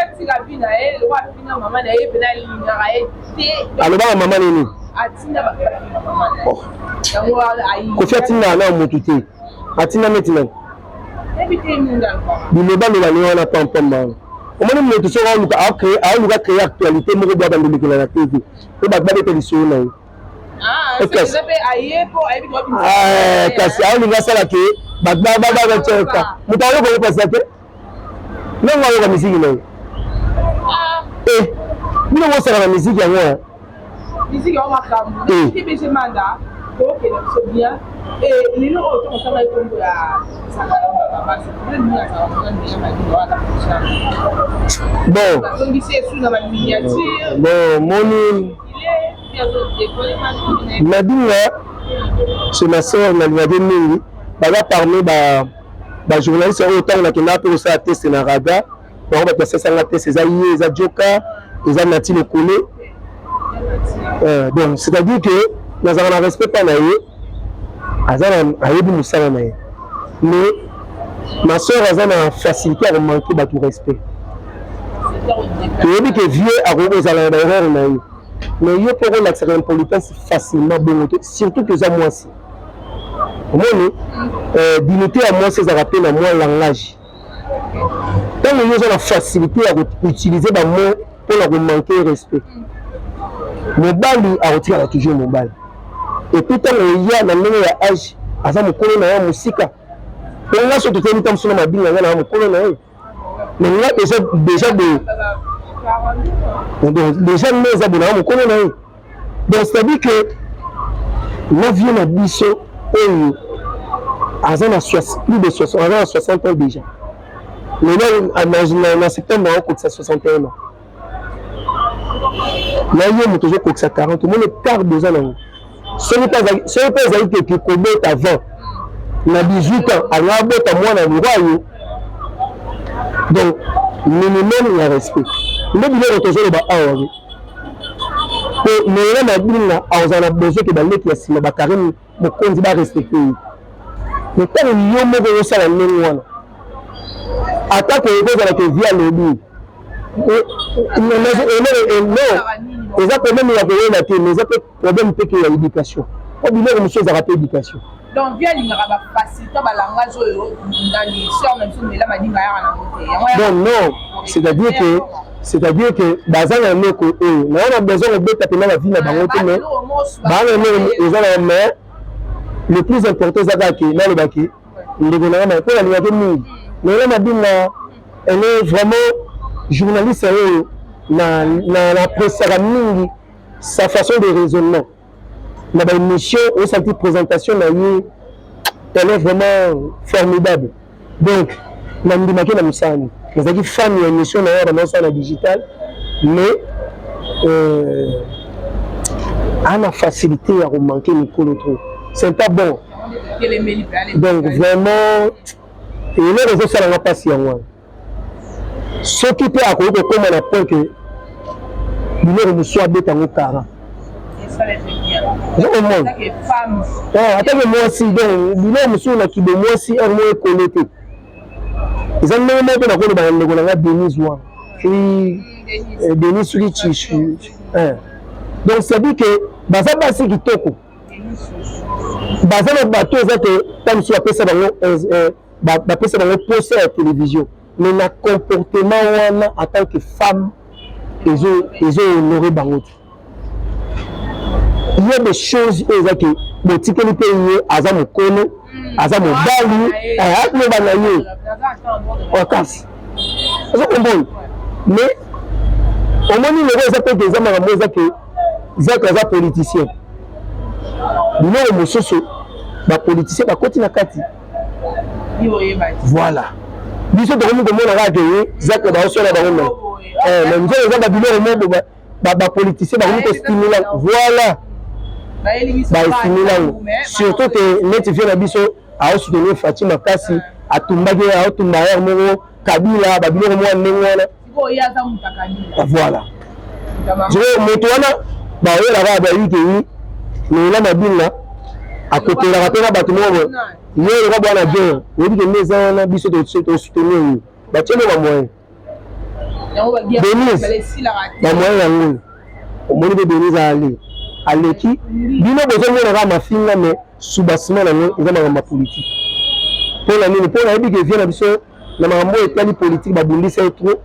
alobaka mama nini kofi atinda na motu te atinda metina biloba lobani wana pampamba omoni motu soki aoluka créer actualité moko bya bandelekela na tv po bato babeta lisolo na ye kasi aolinga asala ke bato babaceka moto ayoka oyopasa te ndenge ayoka misiki na ye bino ngosaka na misiki yango bon moni Nadinga, c'est ma soeur, Nadinga mingi, baga parmi ba journalistes autant na kina pour ça tester na radar, ba ba passer ça na tester ça yé, ça joka, ils ont nati le collé. Donc c'est-à-dire que nous avons un respect pas naïe, azana ayebi musala naïe. Mais ma soeur azana facilité à manquer ba tout respect. Tu veux dire que vieux a reposé à l'erreur naïe. Mais il faut que l'accès à l'impolitesse facilement bon, surtout que ça moi aussi. Au moins, dignité à moi, c'est ça rappelle à moi langage. Tant que nous avons la facilité à utiliser les mots pour leur manquer respect. Mon bal a retiré toujours mon bal. Et puis tant qu'il y a dans le âge, à ça me connaît dans la musique. On a surtout une temps sur ma vie, on a me connaît. Mais là déjà de donc déjà les abonnés on connaît donc c'est à dire que la vie na biso azana plus de 60 ans déjà mais là en septembre on compte 61 ans là il y a toujours compte 40 tout le monde quart de ans ce n'est pas que commet avant na 18 ans alors bota moi na roi donc minimum ya respect le biloko tozoloba awa po meyela na bino azala besoin ke baleki ya nsima bakarine mokonzi barespecte ye me ntango yo moko osala ndenge wana atako ekozala ke vi alobi eza problème ya koyeba te mais eza pe problème mpe ke ya éducation po biloko mosusu ezaka pe éducation donc via lingaka bafacilité balangage oyo ndani sur même si mela madinga yaka na mote bon non c'est-à-dire que bazana meko na on a besoin de beta pena la vie na bango te mais bana meko ezala mais le plus important c'est que na le baki ndeko na ma ko la lingaka mingi mais là madinga elle est vraiment journaliste na presse mingi sa façon de raisonnement na ba émission au senti présentation na lui elle est vraiment formidable donc na ndimaki na misani nazalaki femme ya émission na yo banaosala na digital mais ana facilité ya komanke mikolo trop c'est pas bon donc vraiment eloko ezosalanga mpasi yango wana soki mpe akoki kokóma na point ke biloko mosusu abeta yango kara ozokomona atake mwasi donc biloko mosusu na kibe mwasi heure moko ekole te eza ndenge moko mpe nakoloba na ndeko nanga Denise wana Denise Richish donc c'est-à-dire que baza basi kitoko baza na bato eza te ta mosusu bapesa bango posa ya télévision mais na comportement wana en tant que femme ezo-honore bango te il y a des choses oyo eza ke botikeli mpe ye aza mokolo aza mobali akoloba na ye wakasi oza komboyi mais omoni lelo eza mpe ke eza makambo eza ke zaka aza politicien biloko mosusu bapoliticien bakoti na kati voilà biso tokomi komona kaka ke ye zaka baosala bango na nzela eza babiloko moko bapoliticien bakomi kostimula voilà baestimulango surtout ke neti vie na biso aosoutenir Faci makasi atumbaki aotumba aire moko Kabila babiloko moko ndenge wana voilà moto wana baoyelaka bayi ke yi lela mabila akotelaka mpe na bato moko ye loka bwana bien oyebi ke nde eza wana biso tosoutenir ye batielo bamoyen Denise bamoyen yango omoni mpe Denise aleki bino bozomonaka mafinga me subasima nango eza makambo ya politike mpona nini mpona yebi ke vie na biso na makambo etali politike babundisa ye trop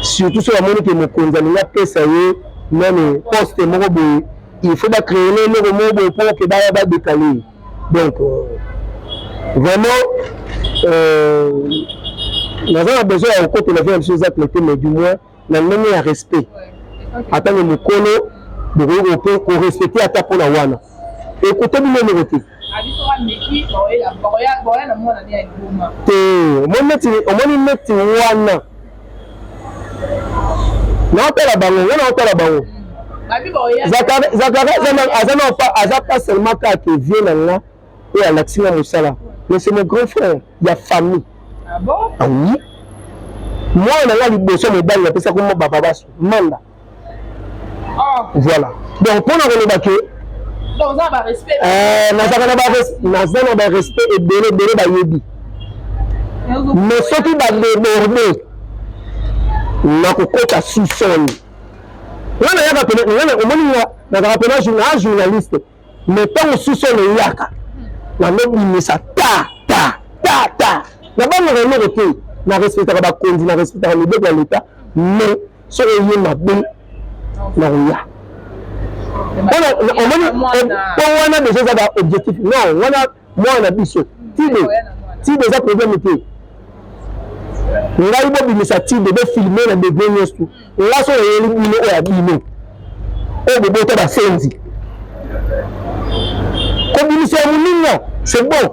surtout so bamoni ke mokonzi alingi apesa ye nani poste moko boye il faut bacréer eloko moko boye mpo ke baya badekale donc vraiment naza na besoin ya kokotela vie na biso eza traité mais du moins na ndenge ya respect atange mokolo bokoki korespecte ata mpona wana ekote binomero te omoni neti wana naotala bango nga naotala bango aza pas seulement kaka vie na nga oyo alakisi nga mosala mais c'est mon grand frère ya famille oui mwana na nga liboso mobali napesaki mo baba baso manda voilà donc mpona koloba ke naza na barespect ebele bayebi mais soki badeborde nakokota susoni nga nayaka pene omoni nga nazaka pene na journaliste mais ntango susoni eyaka nanobimisa ta na bandaka eloko te na respectaka bakonzi na respectaka mibeko ya leta mais soki eye mabe na koya po wana deja eza baobjectif non wana mwana biso tibe eza problème te ngai bobimisa tibe bofilme na degré nyonso nga so oyeli bino oyo ya bino oyo bobota basenzi kobimisa ya moninga c'est bon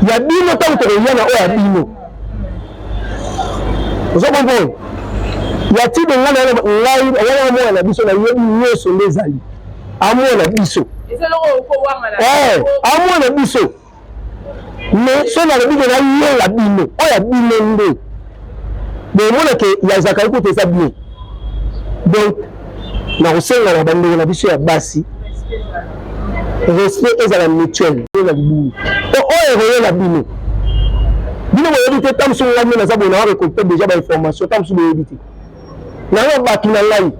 ya bino ntango tokoya na oyo ya bino ozo comprendre ya tibe ngai amwana na biso nayebi nyonso nde ezali amwana biso amwana biso mais so nalobi ke nayenga bino oyo ya bino nde bomonake yazakali kote eza bien donc nakosenga na bandeko na biso ya basi respect ezala mutuel na libulu po oyo ekoyela bino boyebi te ntango mosu ngai mpe naza boye nawa récolte déjà bainformation ntango mosu boyebi te nayo bato na ngai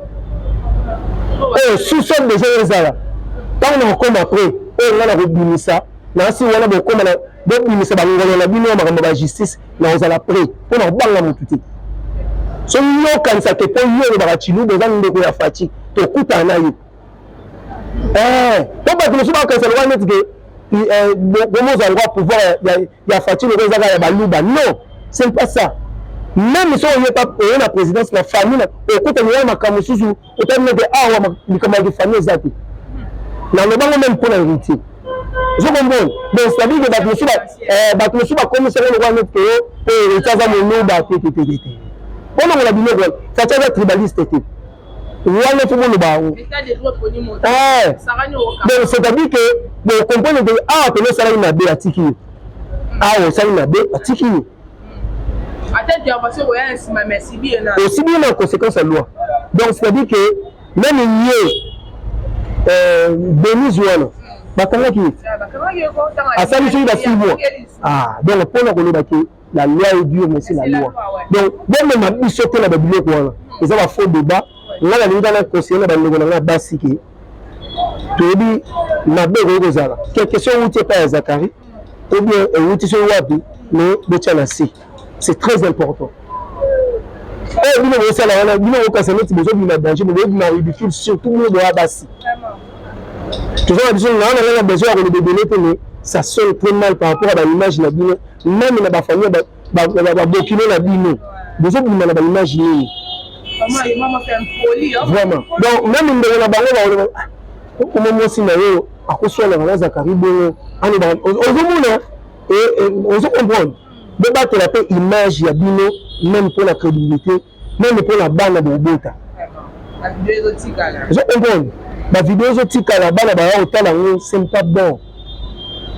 oyo suso deja ezala ntango nakokoma après oyo ngai nakobimisa nasi wana bokoma bobimisa bangolo na bino ya makambo ba justice nakozala prêt mpo na kobanga motu te so yokanisa ke mpo yo olobaka chiluba eza ndeko ya Faci tokutana na ye po bato mosusu bakokanisa lokwa neti ke bomozango ya pouvoir ya Faci loko ezaka ya baluba non c'est pas ça même so oye na présidence na famille okutani ya makambo mosusu otali nete awa likambo ya famille eza te nalobango même mpo na héritier Je comprends. Donc, c'est-à-dire que bato mosusu bakomisaka lokwa neti ke pe etiaza monuba te. Wana ngona biloko ça tient tribaliste te. Wana tout le monde donc c'est-à-dire que bon comprendre que ah que ça là na atiki. Ah ça na atiki. Aussi bien en conséquence à loi. Donc c'est-à-dire que même Denise wana bakanga ki asali soki ba 6 mois ah donc pour na koloba ke la loi est dure mais c'est la loi donc même ma biso te na ba biloko wana eza ba faux débat nga na linga na conseiller na bandeko na basi ke toyebi mabe okozala quelque chose outi pa ya Zakari ou bien outi so wapi mais botia na si c'est très important. Eh bino osala wana bino okasana ti besoin de danger mais de ridicule surtout mo de basi. Tu vois, on a besoin de donner, mais ça sonne très mal par rapport à l'image de la bino. Même dans la famille, on a bino. Besoin de l'image. Vraiment. Donc, même dans la banque, on a aussi à cause de la Zakari, on se comprend. Débattre la paix image de bino, même pour la crédibilité, même pour la bande de Bota. Je comprends. La vidéo zotika la bana ba otala ngo c'est pas bon.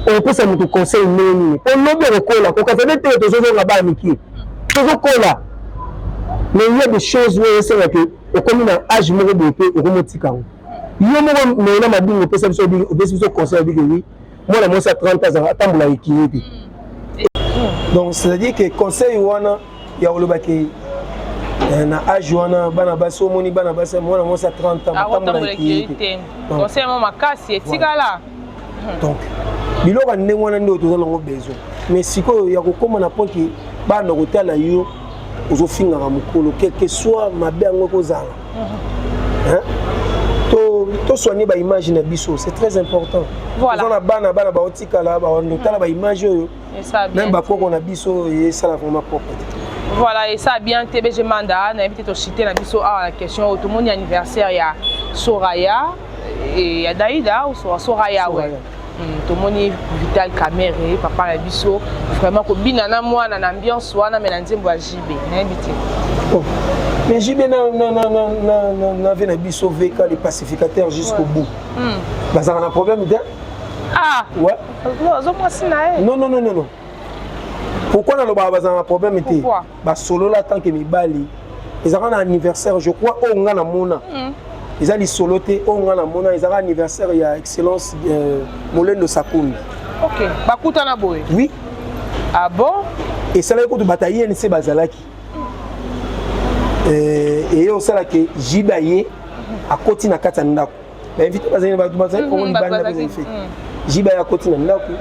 On peut ça nous conseiller nini. On no be kola ko ka fait te tozo nga ba miki. Tozo kola. Mais il y a des choses où c'est que au comme dans âge mo bope au comme tika ngo. Yo mo na mabingo pesa biso bi biso conseil bi oui. Moi la mo ça 30 ans atambula ikiyete. Donc c'est-à-dire que conseil wana ya olobaki na âge wana bana basi omoni bana basi mwana mo sa 30 ans tambola ikiyete. Conseil mo makasi etikala. Donc biloko ndenge wana ndio tozana ngo besoin. Mais siko ya kokoma na point ki bana kotala yo ozofinga ka mukolo quel que soit mabe yango kozala. Hein? To soigner ba image na biso, c'est très important. Voilà. On a bana ba otikala ba on tala ba image yo. Même ba koko na biso et ça la vraiment propre. Voilà, et ça a bien été BG Manda, on a invité citer la biso à la question tout le monde anniversaire il y a Soraya et il y a Daïda ou Soraya ouais. Tout le monde Vital Caméré, papa la biso vraiment ko binana moi na ambiance wana mais na nzembo JB, na invité. Oh. Mais JB na vient na biso VK les pacificateurs jusqu'au bout. Bah ça a un problème dedans? Ah. Ouais. Non. Pourquoi dans le problème était solo là tant que mes bali ils ont un anniversaire je crois on a mona ils ont dit solo té on a mona ils ont un anniversaire il y a excellence Molène de Sakoun. OK bakuta na boy. Oui. Ah bon? Et ça là écoute batailler NC Bazalaki. Et au sala que Jibaye à côté na kata ndako. Ba invité bazali on y bande na fait. Jibaye à côté na ndako.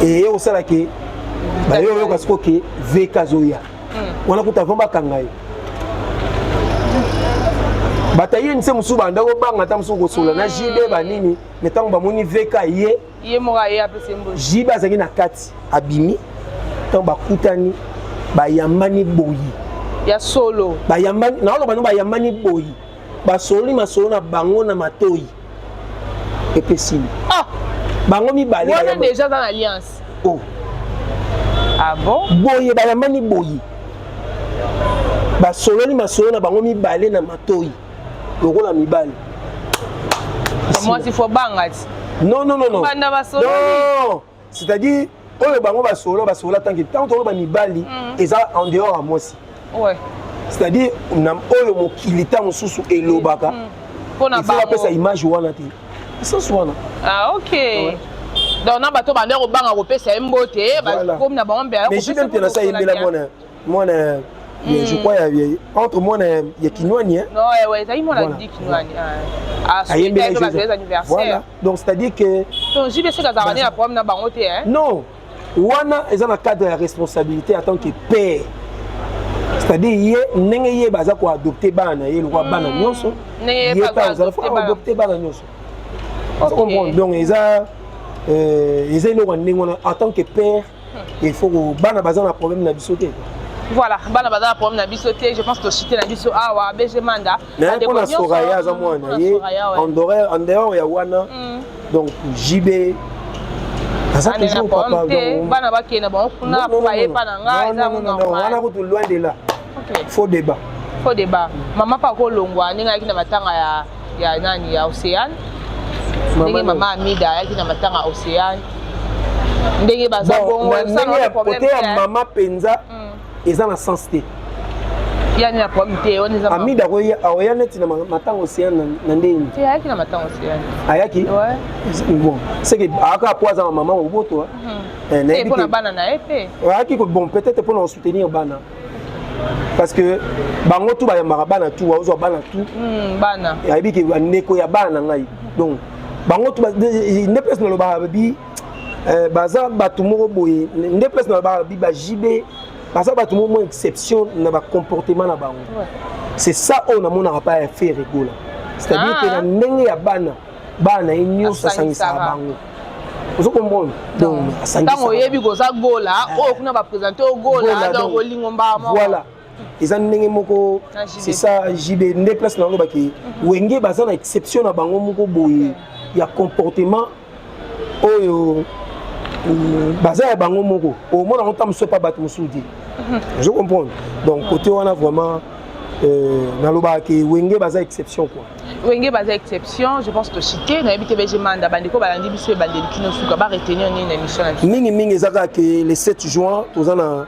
Et au sala que ba yo kasi ko ke VK zoya wana kuta vomba kangai bataye nse musu banda ko banga ta musu ko sola na JB ba nini metango ba moni VK ye moka ye apese mbo JB azaki na kati abimi tant ba kutani ba yambani boyi ya solo ba yambani na lo ba no ba yambani boyi ba solo masolo na bango na matoyi epesini ah bango mi bale on est déjà dans l'alliance. Oh. Ah bon? Boye balamani boye. Ba sololi masolo na bango mibale na matoyi. Lokola mibale. Moi il faut bangati. Non. Banda ba sololi. Non. C'est-à-dire oyo bango ba solo tant que tant to ba mibali eza en dehors à moi aussi. Ouais. C'est-à-dire na oyo mokilita mosusu elobaka. Pona ba. Il faut sa image wana te. Ça soit. Ah OK. Ouais. Donc on a bateau bander au bang à repérer mbote comme na bango mais je même te ça yembela moi je crois entre moi il y a Kinwani hein. Non ouais ça il m'a dit Kinwani ah c'est anniversaire. Voilà. Donc c'est-à-dire que donc JB c'est Kazarani la problème na bango te hein. Non. Wana est dans le cadre de la responsabilité en tant que père. C'est-à-dire yé ndenge yé baza ko adopter bana yé lwa bana nyonso. Ndenge pas adopter bana nyonso. Donc ils ont en tant que père il faut que bana bazana problème na bisoté. Voilà, bana bazana problème na bisoté, je pense que citer na biso awa BG Manda. On a Soraya za mwana en dehors ya wana donc JB ça toujours papa bana bakena ba kuna pa yepa na nga eza non wana ko loin de là. Faux débat. Faux débat. Maman pa ko longwa ninga kina matanga ya nani ya Océane. Ndenge mama Amida ya kina matanga Océane. Ndenge baza bongo ça non problème. Côté ya mama penza eza na sens te. Yani na problème te on eza Amida ko ya neti na matanga Océane na ndeni. Te ya kina matanga Océane. Ayaki? Ouais. Bon, c'est que aka poza maman oboto. Et pour na bana na épée. Ayaki ko bon peut-être pour nous soutenir bana. Parce que bango tout ba ya marabana tout ozo bana tout bana ya bi ke ndeko ya bana ngai donc bango tout ne place na lo ba bi baza batu moko boye ne place na ba bi ba jibe baza batu moko exception na ba comportement na bango c'est ça on a mon pas faire rigola c'est-à-dire que na ndenge ya bana inyo sasangisa bango. Vous comprenez? Donc, quand on yebi goza gola, oh kuna ba présenter au gola donc olingomba mo. Voilà. Ils ont ndenge moko c'est ça JB ne place na loba ki wenge baza na exception na bango moko boye ya comportement oyo baza ya bango moko au moins on tam so pas battre musudi. Je comprends. Donc côté on a vraiment na loba ki wenge baza exception quoi. Wenge baza exception, je pense que citer na habité Benjamin bandiko balandi biso bandeli kino suka ba retenir une émission. Mingi ezaka que le 7 juin tozana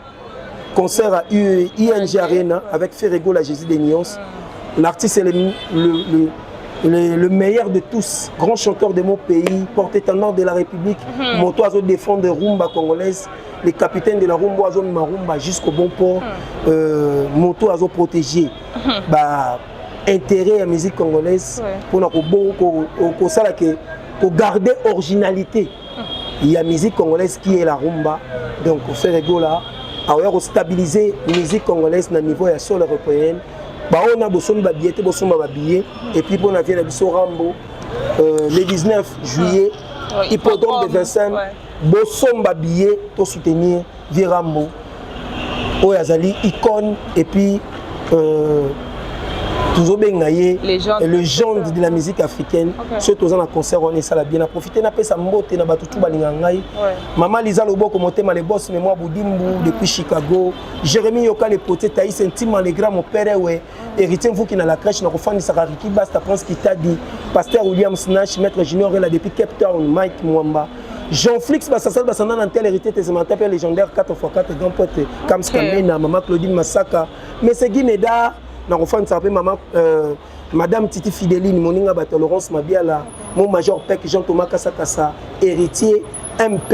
concert à ING Arena avec Ferrego la Jésus des Nuances. L'artiste est le meilleur de tous, grand chanteur de mon pays, porte-étendard de la République, moto à défendre rumba congolaise, les capitaines de la rumba à marumba jusqu'au bon port, moto à protéger. Intérêt à la musique congolaise pour garder originalité. Il y a la musique congolaise qui est la rumba, donc on fait là, à stabiliser la musique congolaise à niveau de la sol européenne. On a besoin de billets et puis on a vu la Rambo le 19 juillet, hippodrome de Vincennes, besoin de billets pour soutenir Virambo, Oyazali, icône et puis toujours légende de la musique africaine. Surtout dans un concert, on est ça la bien à profiter. On a sa mbote na batutu balingangai. Maman Lisa Loboko motema les boss mais moi Boudimbu depuis Chicago. Jérémy Yoka les potes Taïs intimement les grands mon père ouais. Héritier vous qui dans la crèche na kofani Sakariki Basta Prince qui t'a dit Pasteur William Snash maître junior là depuis Cape Town Mike Mwamba. Jean Flix Bassasal Bassana dans tel hérité tes appels légendaire 4x4 grand pote Kams Kamena maman Claudine Massaka mais c'est Guineda. Na refan s'appelle maman madame Titi Fidéline moninga bato Laurence Mabiala mon major Pek Jean Thomas Kassakassa héritier MP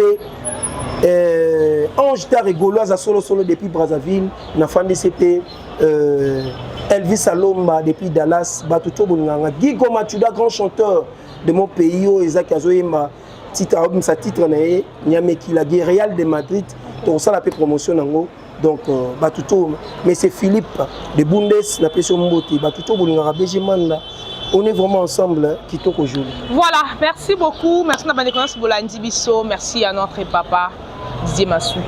Ange Tare Gauloise à solo depuis Brazzaville na fan DCP Elvis Salomba depuis Dallas Batuto Boninganga Guigo Matuda grand chanteur de mon pays Isaac Azoyema titre sa titre nae Nyameki la Real de Madrid pour ça la promotion nango. Donc, Batuto, mais c'est Philippe de Bundes, la pression Mboti, Batuto, on est vraiment ensemble, qui toque aujourd'hui. Voilà, merci beaucoup. Merci à Bandekons Bolandi Bisso, merci à notre papa, Didier Masuki,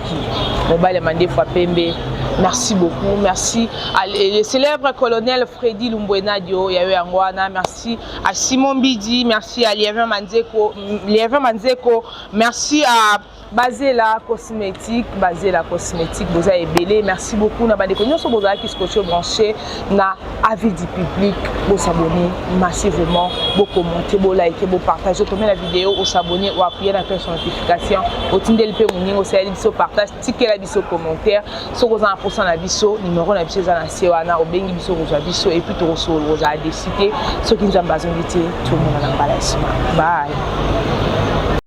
Mobile Mandé Fapembe. Merci beaucoup, merci à le célèbre colonel Freddy Lumbwenadio, Yahweh, merci à Simon Bidi, merci à Liévin Manzeko, merci à Basela Cosmétique, vous avez belé. Merci beaucoup. N'a pas de connaissances, vous avez qui se branché na avis du public. Vous s'abonner massivement, vous commenter, vous liker, vous partager, vous la vidéo, vous s'abonner, vous appuyer la cloche de notification, vous tindel pe mouning, vous savez biso partage, ticket la biso commentaire, so vous en pourcent la biso, numéro la biso dans la sewana, au bengi biso vous biso et puis tout vous avez décidé, ceux qui nous ont besoin de tout le monde en bas. Bye.